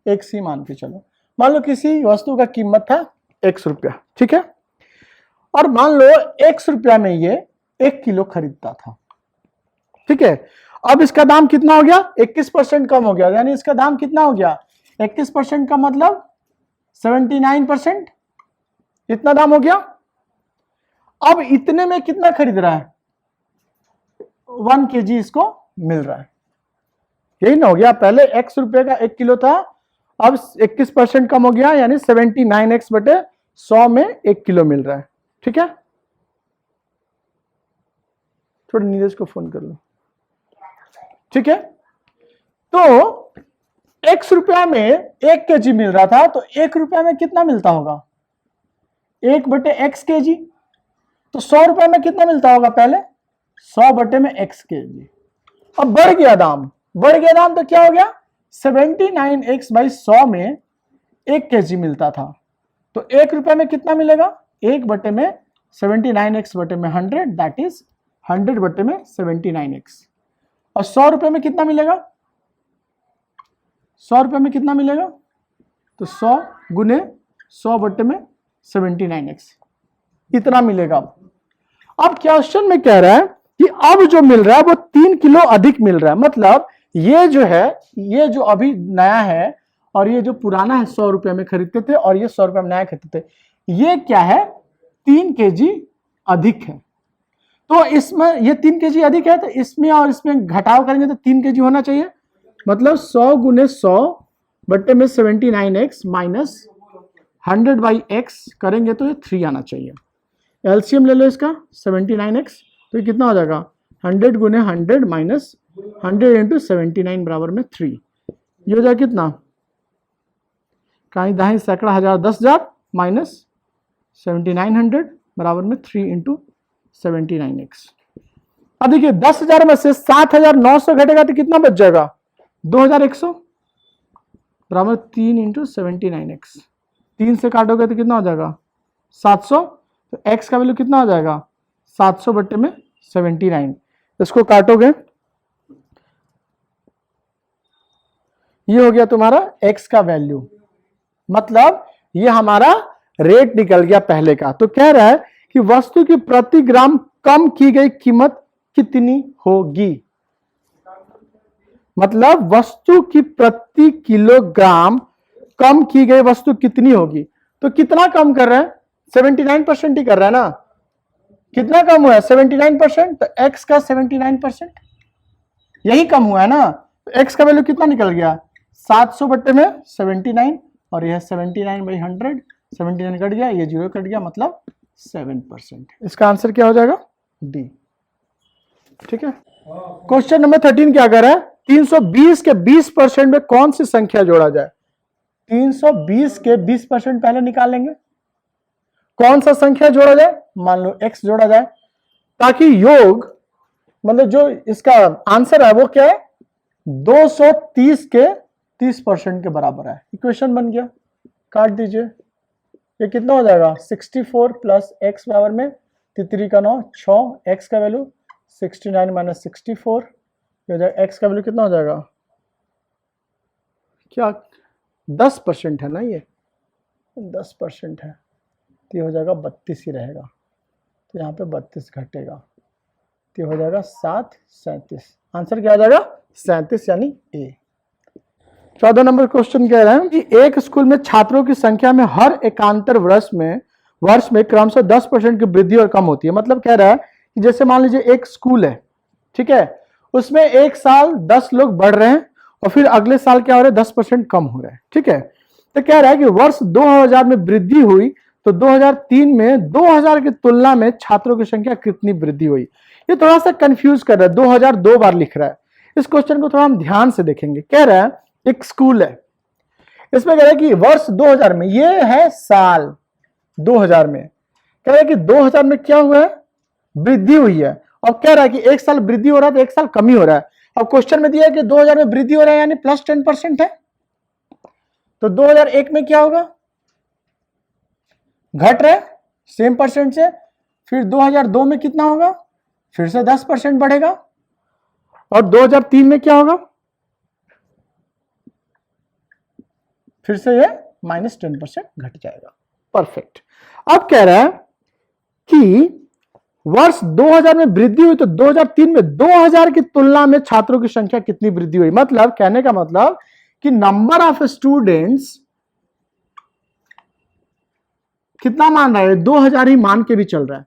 1 सी मान के चलो। मान लो किसी वस्तु का कीमत था 100 रुपया, ठीक है, और मान लो 100 रुपया में ये 1 किलो खरीदता था, ठीक है। अब इसका दाम कितना हो गया 21% कम हो गया, यानी इसका दाम कितना हो गया 21% का मतलब 79%, इतना दाम हो गया। अब इतने में कितना खरीद रहा है 1 केजी इसको मिल रहा है, यही ना हो गया। पहले 100 रुपए का 1 किलो था, अब 21% कम हो गया, यानी 79x बटे 100 में 1 किलो मिल रहा है, ठीक है। थोड़ा नीरज को फोन कर लो, ठीक है। तो 100 रुपया में 1 केजी मिल रहा था, तो 1 रुपया में कितना मिलता होगा 1 बटे x केजी। तो 100 रुपए में कितना मिलता होगा पहले 100 बटे में x केजी। अब बढ़ गया दाम, बढ़ गया दाम तो क्या हो गया 79x बाई 100 में 1 केजी मिलता था, तो 1 रुपए में कितना मिलेगा 1 बटे में 79x बटे में 100, दैट इज 100 बटे में 79x। और 100 रुपए में कितना मिलेगा 100 रुपए में कितना मिलेगा, तो 100 गुने 100 बटे में 79x, इतना मिलेगा। अब क्वेश्चन में कह रहा है कि अब जो मिल रहा है वो 3 किलो अधिक मिल रहा है। मतलब ये जो है, ये जो अभी नया है और ये जो पुराना है 100 रुपए में खरीदते थे और ये 100 रुपए में नया खरीदते थे, ये क्या है, 3 केजी अधिक है। तो इसमें ये 3 केजी अधिक है, तो इसमें और इसमें घटाव करेंगे तो 3 केजी होना चाहिए। मतलब 100 गुने 100 बट्टे में 79x माइनस 100/x करेंगे तो ये 3 आना चाहिए। एलसीएम ले लो इसका 79x, तो ये कितना हो जाएगा, 100 गुने 100 माइनस 100 इंटू 79 बराबर में 3। ये हो जाएगा कितना, कहीं दाही सैकड़ा हजार 10,000 माइनस 7900 बराबर में 3 इंटू 79x। अब देखिए 10,000 में से 7,900 घटेगा तो कितना बच जाएगा, 2,100 बराबर 3 इंटू 79x। 3 से काटोगे तो कितना हो जाएगा, 700। तो x का वैल्यू कितना हो जाएगा, 700 बट्टे में 79। इसको काटोगे, ये हो गया तुम्हारा x का वैल्यू। मतलब ये हमारा रेट निकल गया पहले का। तो कह रहा है कि वस्तु की प्रति ग्राम कम की गई कीमत कितनी होगी। मतलब वस्तु की प्रति किलोग्राम कम की गई वस्तु कितनी होगी। तो कितना कम कर रहे हैं, 79% ही कर रहा है ना। कितना कम हुआ है, 79%। तो x का 79% यही कम हुआ है ना। तो x का वैल्यू कितना निकल गया, 700 बट्टे में 79, और यह 79/100, 79 कट गया, ये 0 कट गया, मतलब 7%। इसका आंसर क्या हो जाएगा, डी। ठीक है। क्वेश्चन नंबर 13 क्या कर रहा है, 320 के 20% में कौन सी संख्या जोड़ा जाए। 320 के 20% पहले निकालेंगे। कौन सा संख्या जोड़ा जाए, मान लो x जोड़ा जाए, ताकि योग मतलब जो इसका आंसर है वो क्या है, 230 के 30% के बराबर है। इक्वेशन बन गया, काट दीजिए। ये कितना हो जाएगा, 64 प्लस x बराबर में 3 का 9 6, x का वैल्यू 69 माइनस 64, हो जाएगा x का वैल्यू कितना हो जाएगा, क्या 10% है ना, ये 10% है, तो ये हो जाएगा 32 ही रहेगा। तो यहाँ पे 32 घटेगा, तो ये हो जाएगा 7 37। आंसर क्या आ जाएगा, 37 यानी ए। 14 नंबर क्वेश्चन कह रहे हैं कि एक स्कूल में छात्रों की संख्या में हर एकांतर वर्ष में क्रमशः 10% की वृद्धि और कम होती है। मतलब कह रहा है कि जैसे मान लीजिए एक स्कूल है, ठीक है, उसमें एक साल 10 लोग बढ़ रहे हैं और फिर अगले साल क्या हो रहा है, 10% कम हो रहा है। ठीक है। तो कह रहा है कि वर्ष 2000 में वृद्धि हुई तो 2003 में 2000 की तुलना में छात्रों की संख्या कितनी वृद्धि हुई। ये थोड़ा सा कंफ्यूज कर रहा है, 2000 दो बार लिख रहा है। इस क्वेश्चन को थोड़ा हम ध्यान से देखेंगे। कह रहा है एक स्कूल है, इसमें कह रहा है कि वर्ष 2000 में, ये है साल 2000 में, कह रहा है कि 2000 में क्या हुआ है, वृद्धि हुई है। और कह रहा है कि एक साल वृद्धि हो रहा है तो एक साल कमी हो रहा है। अब क्वेश्चन में दिया है कि 2000 में वृद्धि हो रहा है यानी प्लस 10% है। तो 2001 में क्या होगा, घट रहा है सेम परसेंट से। फिर 2002 में कितना होगा, फिर से 10% बढ़ेगा। और 2003 में क्या होगा, फिर से ये माइनस 10% घट जाएगा। परफेक्ट। अब कह रहा है कि वर्ष 2000 में वृद्धि हुई तो 2003 में 2000 की तुलना में छात्रों की संख्या कितनी वृद्धि हुई। मतलब कहने का मतलब कि नंबर ऑफ स्टूडेंट्स कितना मान रहा है, 2000 ही मान के भी चल रहा है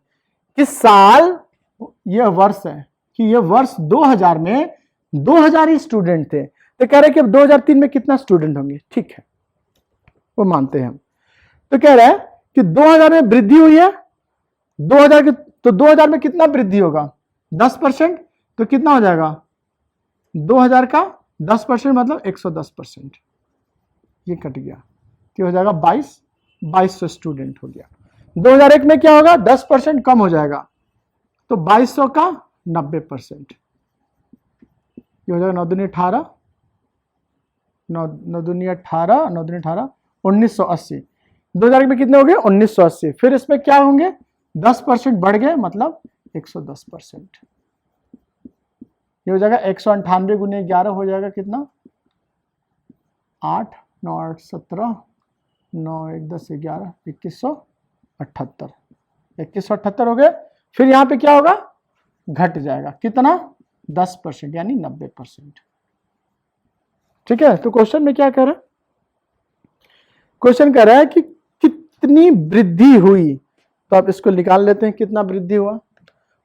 कि साल, यह वर्ष है कि यह वर्ष 2000 में 2000 ही स्टूडेंट थे। तो कह रहे कि अब 2003 में कितना स्टूडेंट होंगे। ठीक है, वो मानते हैं हम। तो कह रहा है कि 2000 में वृद्धि हुई है, 2000 के, तो 2000 में कितना वृद्धि होगा, 10%। तो कितना हो जाएगा, 2000 का 10% मतलब 110%, ये कट गया, तो हो जाएगा 2200 स्टूडेंट हो गया। 2001 में क्या होगा, 10% कम हो जाएगा, तो 2200 का 90%, ये हो जाएगा 9 दूनी 18, 9 दूनी 18, 9 दूनी 18, 1980। 2000 में कितने हो गए, 1980। फिर इसमें क्या होंगे, 10% बढ़ गए, मतलब 110%। ये हो जाएगा 198 गुने 11 हो जाएगा कितना, 8 9 8 17 9 1 10 11 2178 हो गए। फिर यहाँ पे क्या होगा, घट जाएगा, कितना 10% यानी 90%। ठीक है, तो क्वेश्चन में क्या कह रहा है, क्वेश्चन कह रहा है कि कितनी वृद्धि हुई, तो आप इसको निकाल लेते हैं कितना वृद्धि हुआ।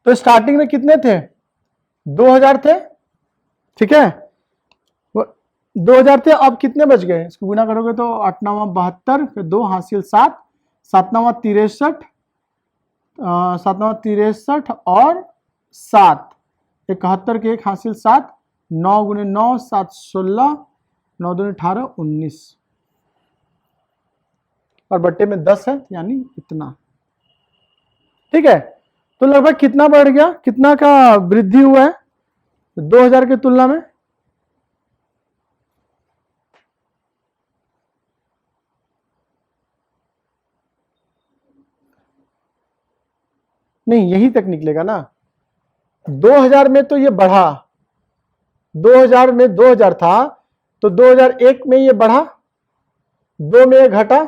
तो स्टार्टिंग में कितने थे, 2000 थे, ठीक है, 2000 थे, अब कितने बच गए, इसको गुना करोगे तो 8 9 72, फिर 2 हासिल 7, 7 9 63, 7 9 63 और 7 71 के 1 हासिल 7, 9 गुने 9 7 16, 9 दूनी 18 19 और बट्टे में 10 है यानी इतना। ठीक है, तो लगभग कितना बढ़ गया, कितना का वृद्धि हुआ है 2000 की तुलना में, नहीं यही तक निकलेगा ना। 2000 में तो ये बढ़ा, 2000 में 2000 था तो 2001 में ये बढ़ा, 2 में ये घटा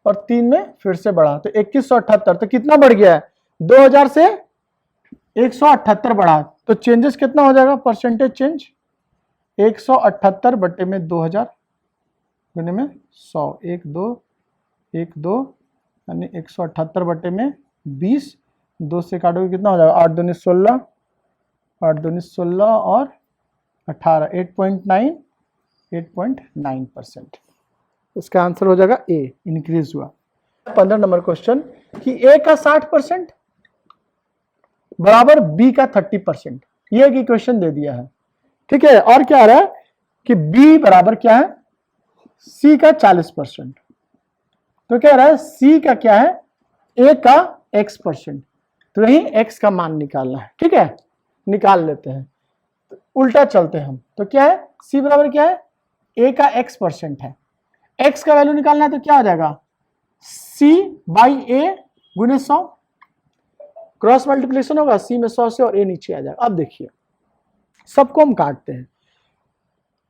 और 3 में फिर से बढ़ा, तो 2178, तो कितना बढ़ गया है 2000 से 178 बढ़ा, तो चेंजेस कितना हो जाएगा, परसेंटेज चेंज 178 बट्टे में 2000 गुने में 100, 1 2 1 2 यानी 178 बट्टे में 20, 2 से काटोगे कितना हो जाएगा, 8 दूनी 16, 8 दूनी 16 और 18, 8.9%। इसका आंसर हो जाएगा ए, इंक्रीज हुआ। 15 नंबर क्वेश्चन कि ए का 60% बराबर बी का 30%, ये एक इक्वेशन दे दिया है। ठीक है, और क्या आ रहा है कि बी बराबर क्या है, सी का 40%, तो क्या आ रहा है सी का क्या है, ए का x%, तो यही x का मान निकालना है। ठीक है, निकाल लेते हैं, तो उल्टा चलते हैं हम, तो क्या है c बराबर क्या है, a का x% है, x का वैल्यू निकालना है तो क्या हो जाएगा c बाई a गुने 100, क्रॉस मल्टीप्लिकेशन होगा, c में 100 से और a नीचे आ जाएगा। अब देखिए सबको हम काटते हैं,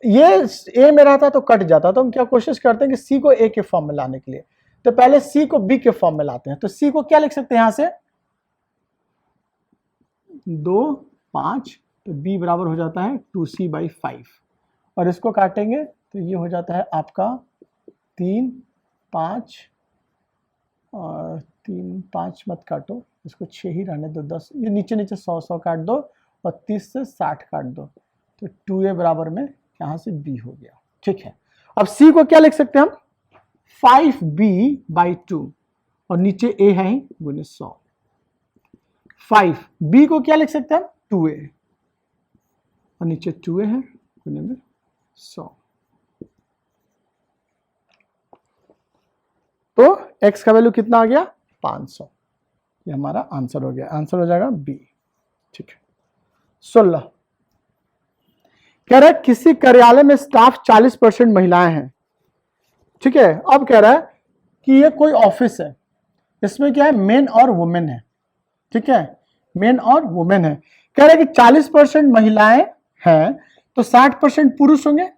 ये a में रहता तो कट जाता, तो हम क्या कोशिश करते हैं कि c को a के फॉर्म में लाने के लिए, तो पहले c को b के फॉर्म में लाते हैं, तो c को क्या लिख सकते हैं यहां से 2 5, तो b बराबर हो जाता है 2c बाई 5, और इसको काटेंगे तो ये हो जाता है आपका 3 5 और 3 5 मत काटो, इसको 6 ही रहने दो, 10, ये नीचे नीचे 100 100 काट दो और 30 से 60 काट दो, तो 2a बराबर में यहां से b हो गया। ठीक है, अब c को क्या लिख सकते हैं हम 5b बाई 2, और नीचे a है ही गुने 100, 5b को क्या लिख सकते हैं हम 2a, और नीचे 2a है गुने में 100, तो x का वैल्यू कितना आ गया 500, ये हमारा आंसर हो गया, आंसर हो जाएगा b। ठीक है, 16 कह रहा है किसी कार्यालय में स्टाफ 40% महिलाएं हैं। ठीक है, अब कह रहा है कि ये कोई ऑफिस है, इसमें क्या है मेन और वुमेन है। ठीक है, मेन और वुमेन है, कह रहा है कि 40% महिलाएं हैं तो 60% पुरुष होंगे,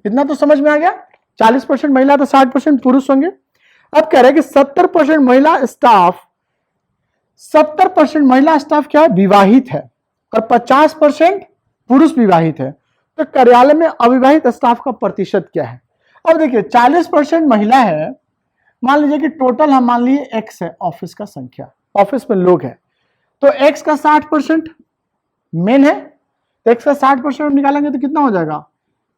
इतना तो समझ में आ गया, 40% महिला तो 60% पुरुष होंगे। अब कह रहे हैं कि 70% महिला स्टाफ, 70% महिला स्टाफ क्या है विवाहित है और 50% पुरुष विवाहित है, तो कार्यालय में अविवाहित स्टाफ का प्रतिशत क्या है। अब देखिए 40% महिला है, मान लीजिए कि टोटल हम मान लिए x है ऑफिस का संख्या, ऑफिस में लोग हैं, तो x का 60% मेन है, तो x का 60% निकालेंगे तो कितना हो जाएगा,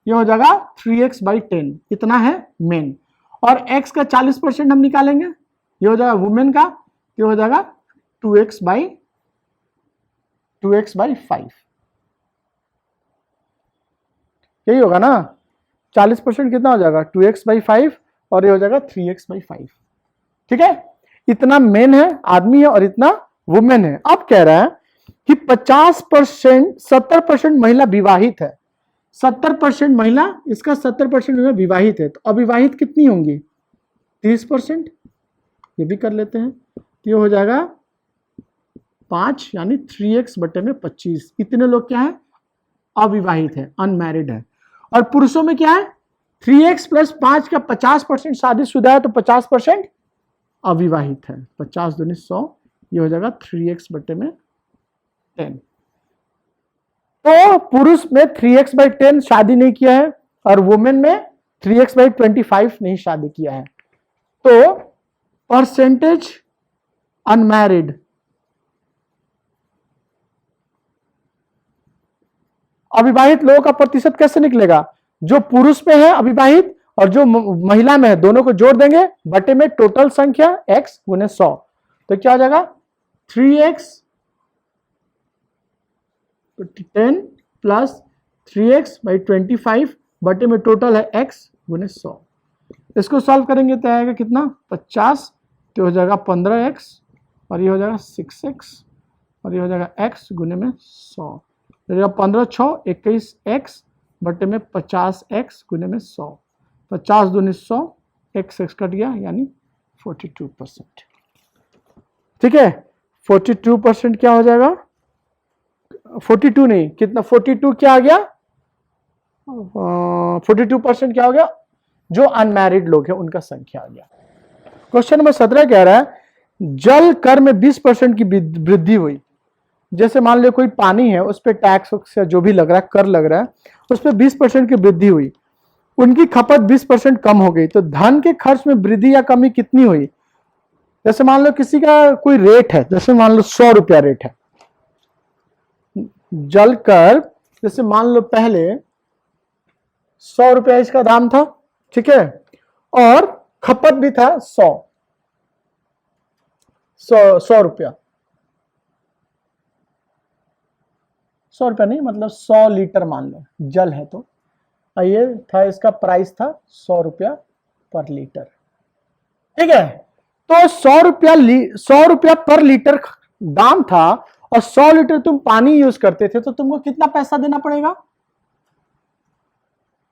ये हो जाएगा 3x बाई 10, इतना है मेन, और x का 40% हम निकालेंगे, ये हो जाएगा वुमेन का, ये हो जाएगा 2x बाई 5, यही होगा ना, 40% कितना हो जाएगा 2x बाई 5 और ये हो जाएगा 3x बाई 5। ठीक है, इतना मेन है आदमी है और इतना वुमेन है। अब कह रहा है कि 50% 70% महिला विवाहित है, 70% महिला, इसका 70% विवाहित है, तो अविवाहित कितनी होंगी 30%, ये भी कर लेते हैं, तो ये हो जाएगा 5 यानी 3x बटे में 25, इतने लोग क्या है अविवाहित है, अनमैरिड है। और पुरुषों में क्या है 3x प्लस 5 का 50% शादीशुदा है, तो 50% अविवाहित है, 50 दूनी 100 ये हो जाएगा 3x बटे में 10। तो पुरुष में 3x/10 शादी नहीं किया है और वुमेन में 3x/25 नहीं शादी किया है। तो परसेंटेज अनमैरिड, अविवाहित लोगों का प्रतिशत कैसे निकलेगा? जो पुरुष में है अविवाहित और जो महिला में है दोनों को जोड़ देंगे बटे में टोटल संख्या x गुने 100। तो क्या हो जाएगा 3x/10 प्लस 3x/25 बटे में टोटल है x गुने 100। इसको सॉल्व करेंगे तो आएगा कितना 50, तो हो जाएगा 15x और ये हो जाएगा 6x और ये हो जाएगा x गुने में 100। 15 6 21x बटे में 50x गुने में 100। 50 दूनी 100, x कट गया यानी 42%। ठीक है, 42% क्या हो जाएगा? 42 नहीं, कितना 42 क्या आ गया? 42% क्या हो गया? जो अनमैरिड लोग हैं उनका संख्या आ गया। क्वेश्चन नंबर 17 कह रहा है जल कर में 20% की वृद्धि हुई। जैसे मान लो कोई पानी है उस पर टैक्स से जो भी लग रहा है, कर लग रहा है, उस पर 20% की वृद्धि हुई, उनकी खपत 20% कम हो गई, तो धन के खर्च में वृद्धि या कमी कितनी हुई? जैसे मान लो किसी का कोई रेट है, जैसे मान लो 100 रुपया रेट है जल कर, जैसे मान लो पहले 100 रुपया इसका दाम था, ठीक है, और खपत भी था 100 रुपया, 100 रुपया नहीं मतलब 100 लीटर मान लो जल है, तो ये था इसका प्राइस था 100 रुपया पर लीटर। ठीक है, तो 100 रुपया पर लीटर दाम था और 100 लीटर तुम पानी यूज करते थे, तो तुमको कितना पैसा देना पड़ेगा?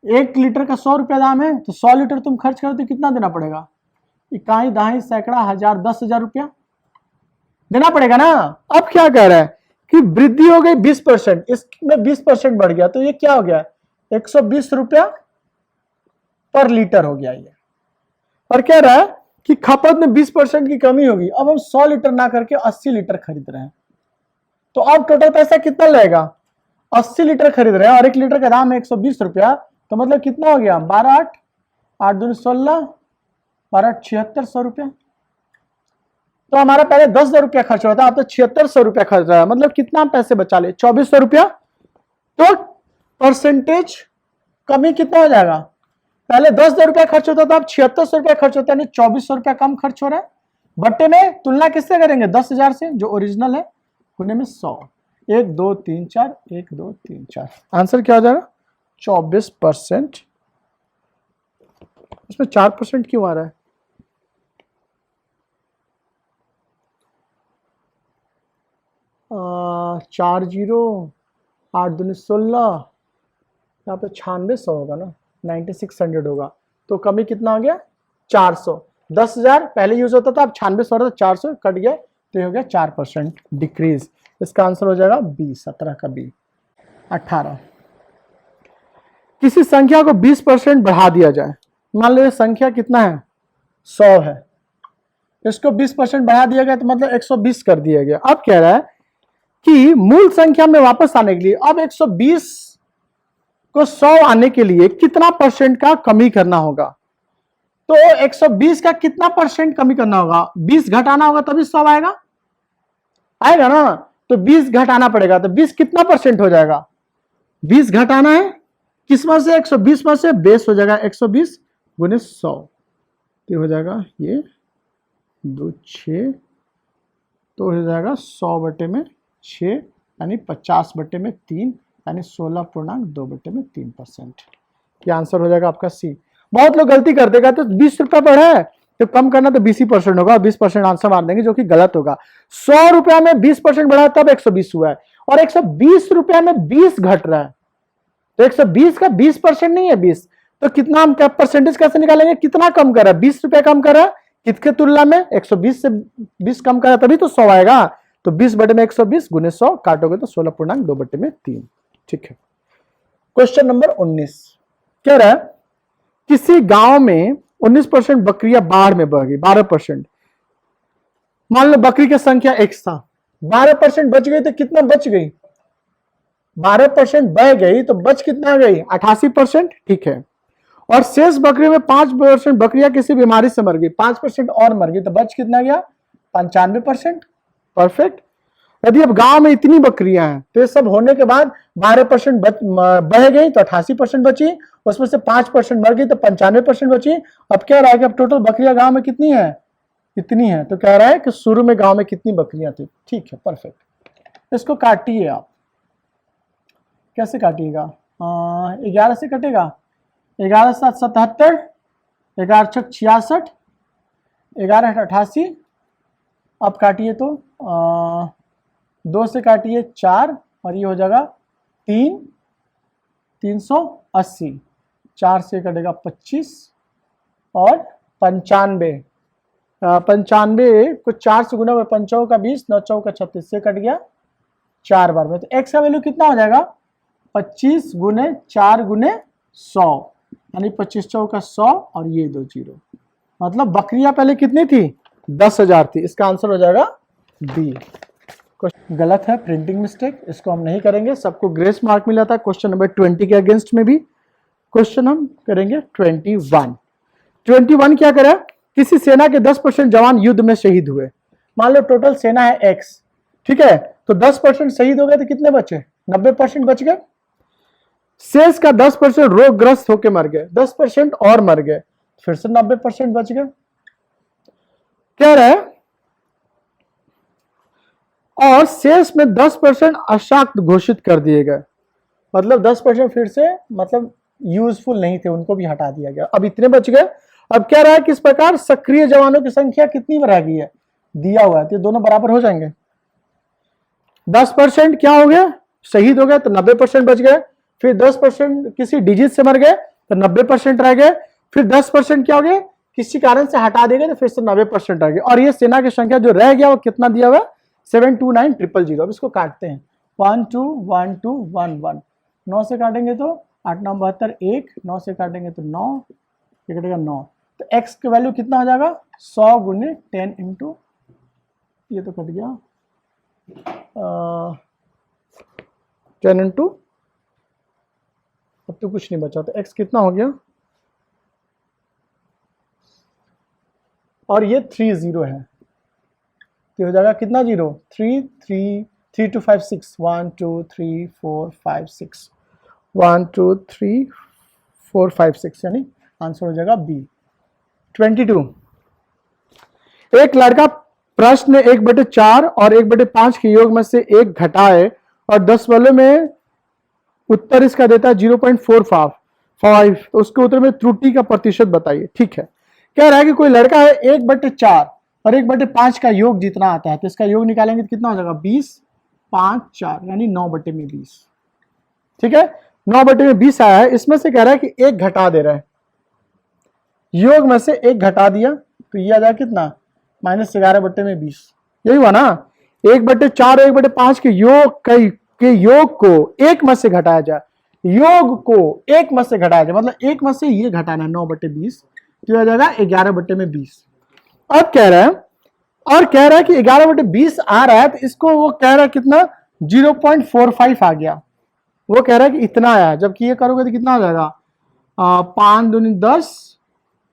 1 लीटर का 100 रुपया दाम है, तो 100 लीटर तुम खर्च करते कितना देना पड़ेगा? इकाई, दहाई, सैकड़ा, हजार, 10,000 रुपया देना पड़ेगा ना। अब क्या कह रहा है कि वृद्धि हो गई 20%, इसमें 20% बढ़ गया, तो ये क्या हो गया? 120 रुपया पर लीटर हो गया ये। और कह रहा है कि खपत में 20% की कमी होगी। अब हम 100 लीटर ना करके 80 लीटर खरीद रहे हैं, तो अब टोटल पैसा कितना लगेगा? 80 लीटर खरीद रहे हैं और 1 लीटर का दाम है 120 रुपया, तो मतलब कितना हो गया? 12 8 8 दूनी 16, 12 7600 रुपया। तो हमारा पहले 10,000 रुपया खर्च होता था, अब तो 7600 रुपया खर्च रहा है, मतलब कितना पैसे बचा ले? 2400 रुपया। तो परसेंटेज कमी कितना हो जाएगा? पहले 10,000 रुपया खर्च होता था, अब 7600 रुपया खर्च होता है, यानी 2400 रुपया कम खर्च हो रहा है। बट्टे में तुलना किससे करेंगे? 10,000 से जो ओरिजिनल है, गुने में 100। 1 2 3 4, 1 2 3 4, आंसर क्या हो जाएगा? 24%। इसमें 4% क्यों आ रहा है? चार 0, 8 दूनी 16, यहाँ पे 9600 होगा ना, 9600 होगा, तो कमी कितना हो गया? 400। 10,000 पहले यूज होता था, अब 9600 हो रहा था, 400 कट गया, तो ये हो गया 4% डिक्रीज। इसका आंसर हो जाएगा बी, 17 का बी। 18, किसी संख्या को 20% बढ़ा दिया जाए। मान लो ये संख्या कितना है? 100 है, इसको 20% बढ़ा दिया गया, तो मतलब 120 कर दिया गया। अब कह रहा है कि मूल संख्या में वापस आने के लिए अब 120 को 100 आने के लिए कितना परसेंट का कमी करना होगा? तो 120 का कितना परसेंट कमी करना होगा? 20 घटाना होगा तभी 100 आएगा, आएगा ना। तो 20 घटाना पड़ेगा, तो 20 कितना परसेंट हो जाएगा? 20 घटाना है किस में से? 120 में से, बेस हो जाएगा 120 गुने 100, तो हो जाएगा ये 2 6, तो हो जाएगा 100 बटे में 6 यानी 50 बटे में 3 यानी 16.2/3%। ये आंसर हो जाएगा आपका सी। बहुत लोग गलती कर देगा, तो 20 रुपया बढ़ा है तो कम करना तो 20% होगा, 20% आंसर मार देंगे, जो कि गलत होगा। 100 रुपया में 20% बढ़ा तब 120 हुआ है, और 120 रुपया में 20 घट रहा है, तो 120 का 20% नहीं है 20, तो कितना हम परसेंटेज कैसे निकालेंगे? कितना कम कर रहा है? 20 रुपया कम कर रहा है, किसके तुलना में? 120 से 20 कम कर रहा है, तभी तो 100 आएगा। तो 20 बटे में 120 गुने 100 काटोगे तो 16.2/3। ठीक है, क्वेश्चन नंबर 19 कह रहा है किसी गांव में 19% बकरियां बाढ़ में बह गई, 12%। मान लो बकरी की संख्या x था, 12% बच गई तो कितना बच गई, 12% बह गई तो बच कितना गई, 88%। ठीक है, और शेष बकरी में 5% बकरियां किसी बीमारी से मर गई, 5% और मर गई तो बच कितना गया, 95%। परफेक्ट। यदि अब गांव में इतनी बकरियां हैं तो ये सब होने के बाद 12% बह गई तो 88% बची, उसमें से 5% मर गई तो 95% बची। अब क्या रहा है कि अब टोटल बकरियां गांव में कितनी है, इतनी है। तो कह रहा है कि शुरू में गांव में कितनी बकरियां थी। ठीक है, परफेक्ट। इसको काटिए आप, कैसे काटिएगा, 11 से कटेगा, 11 7 77, 11 6 66, 11 88। अब काटिए तो 2 से काटिए 4 और ये हो जाएगा 3, 380, 4 से कटेगा 25 और 95, 95 को 4 से गुना, 5 का 20, 9 चौका 36 से कट गया 4 बार में। तो x का वैल्यू कितना हो जाएगा, 25 गुने 4 गुने 100, यानी 25 चौका 100 और ये 2 जीरो, मतलब बकरियां पहले कितनी थी, 10,000 थी। इसका आंसर हो जाएगा बी। गलत है, प्रिंटिंग मिस्टेक, इसको हम नहीं करेंगे। सबको ग्रेस मार्क मिला था क्वेश्चन नंबर 20 के अगेंस्ट में भी। क्वेश्चन हम करेंगे 21 क्या करें, किसी सेना के 10% जवान युद्ध में शहीद हुए। मान लो टोटल सेना है x, ठीक है, तो 10% शहीद हो गए तो कितने बचे, 90% बच गए। शेष का 10% रोगग्रस्त होकर मर गए, 10% और मर गए, फिर से 90% बच गए। कह रहे हैं और शेष में 10% अशाक्त घोषित कर दिए गए, मतलब 10% फिर से मतलब यूजफुल नहीं थे, उनको भी हटा दिया गया। अब इतने बच गए। अब क्या रहा है, किस प्रकार सक्रिय जवानों की संख्या कितनी रह गई है, दिया हुआ है, तो दोनों बराबर हो जाएंगे। 10% क्या हो गया, शहीद हो गए तो 90% बच गए, फिर 10% किसी डिजीज से मर गए तो 90% रह गए, फिर 10% क्या हो गए, किसी कारण से हटा देंगे तो फिर से 90% रह गए। और ये सेना की संख्या जो रह गया वो कितना दिया हुआ है, 729000। अब इसको काटते हैं, 1 2 1 2 1 1, 9 से काटेंगे तो 8 9 72, 1 9 से काटेंगे तो 9, ये कटेगा 9। तो x की वैल्यू कितना हो जाएगा, 100 गुने 10 इंटू, ये तो कट गया 10 इंटू, अब तो कुछ नहीं बचा, तो x कितना हो गया, और ये 3 0 है, तो हो जाएगा कितना जीरो, 3 3 3 2 5 6, 1 2 3 4 5 6, 1 2 3 4 5 6, यानी आंसर हो जाएगा बी। 22, एक लड़का प्रश्न 1/4 और 1/5 के योग में से एक घटाए और 10 वाले में उत्तर इसका देता है 0.45, तो उसके उत्तर में त्रुटि का प्रतिशत बताइए। ठीक है, कह रहा है कि कोई लड़का है 1/4 और 1/5 का योग जितना आता है, तो इसका योग निकालेंगे तो कितना हो जाएगा, 20 5 4, यानी 9/20। ठीक है, 9/20 आया है। इसमें से कह रहा है कि एक घटा दे रहा है, योग में से एक घटा दिया तो ये आ जाएगा कितना, -11/20। यही हुआ ना, 1/4 और 1/5 के योग को एक में से घटाया जाए, योग को एक में से घटाया जाए, मतलब एक में से ये घटाना है 9/20, तो आ जाएगा 11/20। अब कह रहा है, और कह रहा है कि 11/20 आ रहा है, तो इसको वो कह रहा है कितना, 0.45 आ गया। वो कह रहा है कि इतना आया, जबकि ये करोगे तो कितना हो जाएगा, 5 दूनी 10,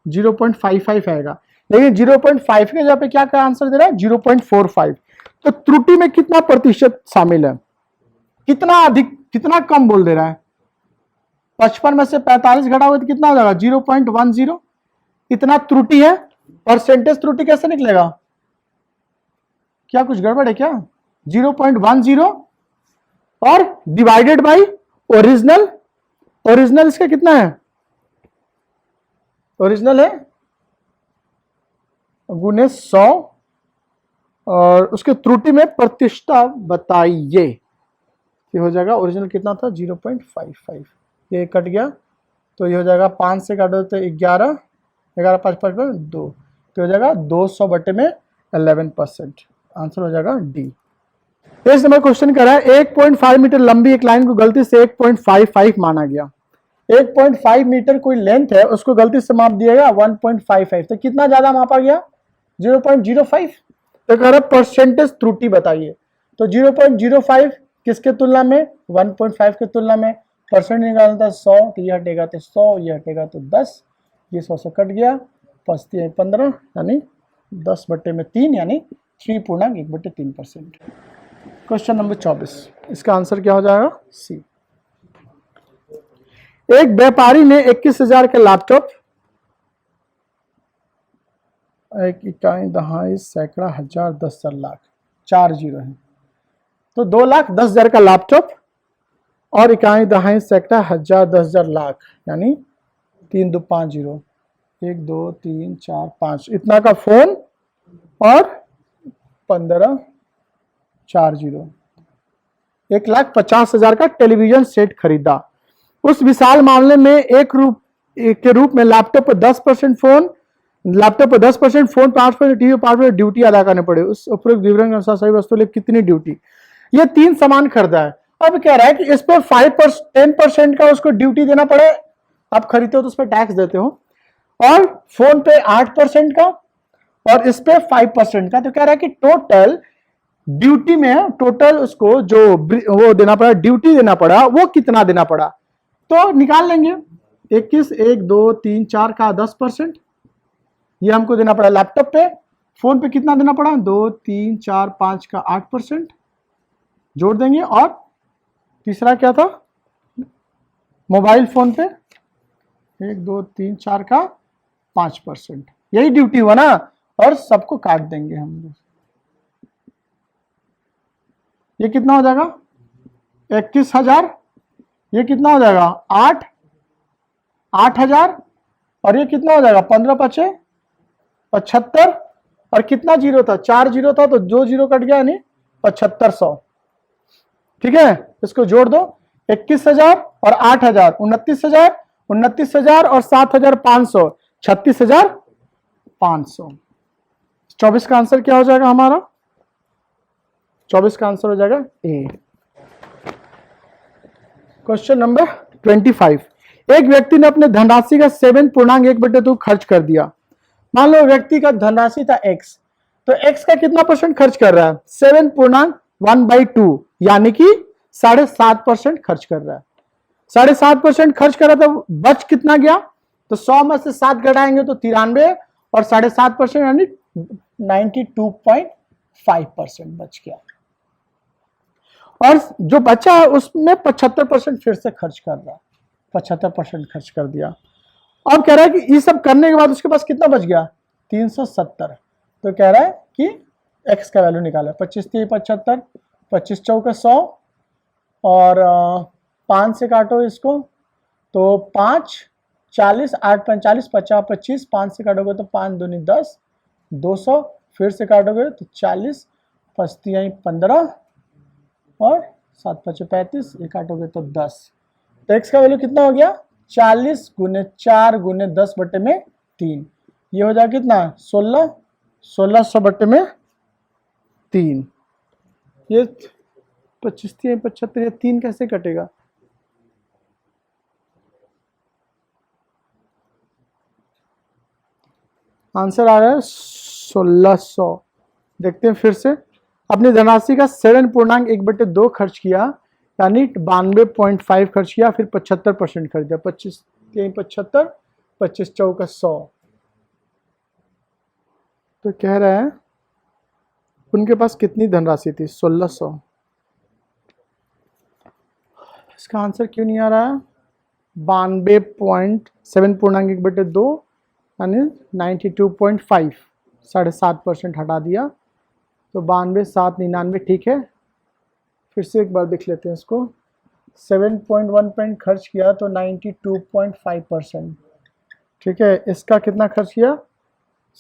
0.55 आएगा। लेकिन 0.5 के जगह पे क्या क्या आंसर दे रहा है, 0.45। तो त्रुटि में कितना प्रतिशत शामिल है, कितना अधिक कितना कम बोल दे रहा है। 55 में से 45 घटाओगे तो कितना हो जाएगा, 0.10। इतना त्रुटि है। परसेंटेज त्रुटि कैसे निकलेगा, क्या कुछ गड़बड़ है क्या, 0.10 और डिवाइडेड बाई ओरिजिनल, ओरिजिनल इसका कितना है, ओरिजिनल है गुने 100 और उसके त्रुटि में प्रतिष्ठा बताइए। ये हो जाएगा, ओरिजिनल कितना था 0.55, ये कट गया तो ये हो जाएगा 5 से काटो तो 11, 11 5 5 2, तो हो जाएगा 200/11%। आंसर हो जाएगा डी। इस नंबर क्वेश्चन कर रहा है 1.5 मीटर लंबी एक लाइन को गलती से 1.55 माना गया। 1.5 मीटर कोई लेंथ है, उसको गलती से माप दिया गया 1.55, तो कितना ज्यादा मापा गया, 0.05। तो कह रहा परसेंटेज त्रुटि बताइए। तो 0.05 किसके तुलना में, 1.5 के तुलना में। परसेंट निकालना था 100, तो ये हटेगा तो 100, ये हटेगा तो 10, ये 100 से कट गया, 15 यानी 10/3 यानी 3.1/3%। क्वेश्चन नंबर 24, इसका आंसर क्या हो जाएगा, सी। एक व्यापारी ने 21,000 का लैपटॉप, एक इकाई दहाई सैकड़ा हजार 10,000 लाख, 4 जीरो है, तो 2,10,000 का लैपटॉप और इकाई दहाई सैकड़ा हजार 10,000 लाख, यानी 3 2 5 जीरो, 1 2 3 4 5 इतना का फोन और 15 4 जीरो, 1,50,000 का टेलीविजन सेट खरीदा। उस विशाल मामले में एक के रूप में लैपटॉप पर 10% फोन, लैपटॉप पर 10% फोन, 5% टीवी, 5% ड्यूटी अदा करने पड़े। उस उपरोक्त विवरण के अनुसार सही वस्तु लिए कितनी ड्यूटी। ये 3 सामान खरीदा है। अब कह रहा है कि इस पर 10% का उसको ड्यूटी देना पड़े, आप खरीदते हो तो उस पर टैक्स देते हो, और फोन पे 8% का और इस पे 5% का। तो कह रहा है कि टोटल ड्यूटी में, टोटल उसको जो वो देना पड़ा, ड्यूटी देना पड़ा, वो कितना देना पड़ा। तो निकाल लेंगे, 21 1 2 3 4 का 10%, ये हमको देना पड़ा लैपटॉप पे। फोन पे कितना देना पड़ा, 2 3 4 5 का 8% जोड़ देंगे, और तीसरा क्या था, मोबाइल फोन पे 1 2 3 4 का 5%, यही ड्यूटी हुआ ना, और सबको काट देंगे हम लोग। ये कितना हो जाएगा, 21,000, ये कितना हो जाएगा 8,000, और ये कितना हो जाएगा 15 5 75, और कितना जीरो था, 4 जीरो था, तो 2 जीरो कट गया, यानी 7500। ठीक है, इसको जोड़ दो, 21,000 और 8,000 29,000, 29,000 और 7,500 36,500। 24 का आंसर क्या हो जाएगा हमारा, 24 का आंसर हो जाएगा ए। क्वेश्चन नंबर 25, एक व्यक्ति ने अपने धनराशि का 7.1/2 खर्च कर दिया। मान लो व्यक्ति का धनराशि था x, तो x का कितना परसेंट खर्च कर रहा है, 7.1/2 यानी कि 7.5% खर्च कर रहा है। 7.5% खर्च कर रहा था, बच कितना गया, तो 100 में से 7 घटाएंगे तो 93, और 7.5% यानी 92.5% बच गया, और जो बचा है उसमें 75% फिर से खर्च कर रहा है, 75% खर्च कर दिया। अब कह रहा है कि ये सब करने के बाद उसके पास कितना बच गया, 370। तो कह रहा है कि x का वैल्यू निकाला, 25 3 75, 25 चौका 100, और 5 से काटो इसको तो 5 40, 8 45 50 25, 5 से काटोगे तो 5 दूनी 10, 200, फिर से काटोगे तो 40, 5 3 15, और 7 5 35, ये काटोगे तो 10। तो x का वैल्यू कितना हो गया, 40 गुने 4 गुने 10/3, ये हो जाएगा कितना 16, 1600/3। ये 25 3 75, ये 3 कैसे कटेगा, आंसर आ रहा है 1600। देखते हैं फिर से, अपनी धनराशि का 7.1/2 खर्च किया, यानी 92.5 खर्च किया, फिर 75% खर्च दिया, 25 3 75, 25 चौका 100। तो कह रहा है उनके पास कितनी धनराशि थी, 1600। इसका आंसर क्यों नहीं आ रहा है, 7.1/2 यानी 92.5, 7.5% हटा दिया, तो 92 7 99 ठीक है। फिर से एक बार देख लेते हैं इसको, 7.1 खर्च किया तो 92.5%, ठीक है। इसका कितना खर्च किया,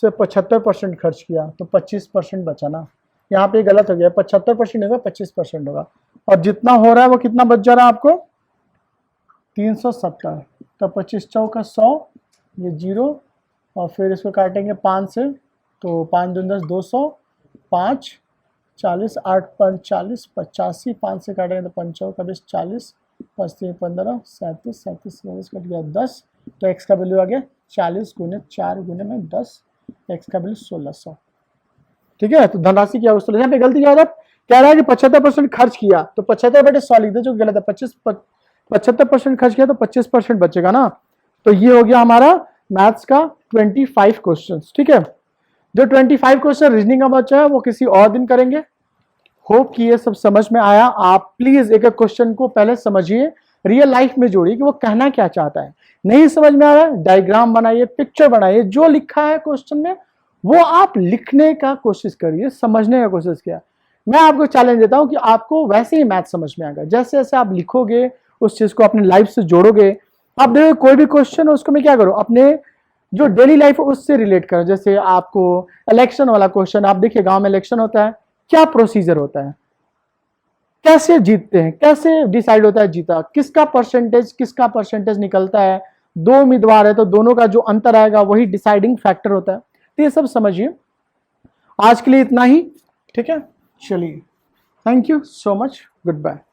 सिर्फ 75% खर्च किया, तो 25% बचा ना, यहाँ पे गलत हो गया, 75% होगा, 25% होगा, और जितना हो रहा है वो कितना बच जा रहा है आपको, 370। तो 25 चौका 100, ये 0, और फिर इसको काटेंगे 5 से, तो 5 दूनी 10, 200, 5 40 8 5 40 85, 5 से काटेंगे तो 5 चौका 20 40, 5 3 15 37 37 कट गया 10। तो x का वैल्यू आ गया 40 गुने 4 गुने में 10, x का वैल्यू 1600। ठीक है, तो धनराशि क्या वस्तु, यहाँ पे गलती क्या होता है, कह रहा है कि 75% खर्च किया, तो 75 बटे 100 लिख दे, जो गलत है। 75% खर्च किया तो 25% बचेगा ना। तो ये हो गया हमारा मैथ्स का 25 क्वेश्चन। ठीक है, जो 25 क्वेश्चन रीजनिंग का बचा है वो किसी और दिन करेंगे। होप कि ये सब समझ में आया। आप प्लीज एक एक क्वेश्चन को पहले समझिए, रियल लाइफ में जोड़िए कि वो कहना क्या चाहता है। नहीं समझ में आ रहा है, डायग्राम बनाइए, पिक्चर बनाइए, जो लिखा है क्वेश्चन में वो आप लिखने का कोशिश करिए, समझने का कोशिश किया। मैं आपको चैलेंज देता हूं कि आपको वैसे ही मैथ समझ में आएगा, जैसे जैसे आप लिखोगे, उस चीज को अपनी लाइफ से जोड़ोगे। आप देखो कोई भी क्वेश्चन है उसको मैं क्या करूं, अपने जो डेली लाइफ है उससे रिलेट करो। जैसे आपको इलेक्शन वाला क्वेश्चन, आप देखिए गांव में इलेक्शन होता है, क्या प्रोसीजर होता है, कैसे जीतते हैं, कैसे डिसाइड होता है जीता, किसका परसेंटेज निकलता है, दो उम्मीदवार है तो दोनों का जो अंतर आएगा वही डिसाइडिंग फैक्टर होता है। तो ये सब समझिए। आज के लिए इतना ही, ठीक है, चलिए, thank you so much, good bye.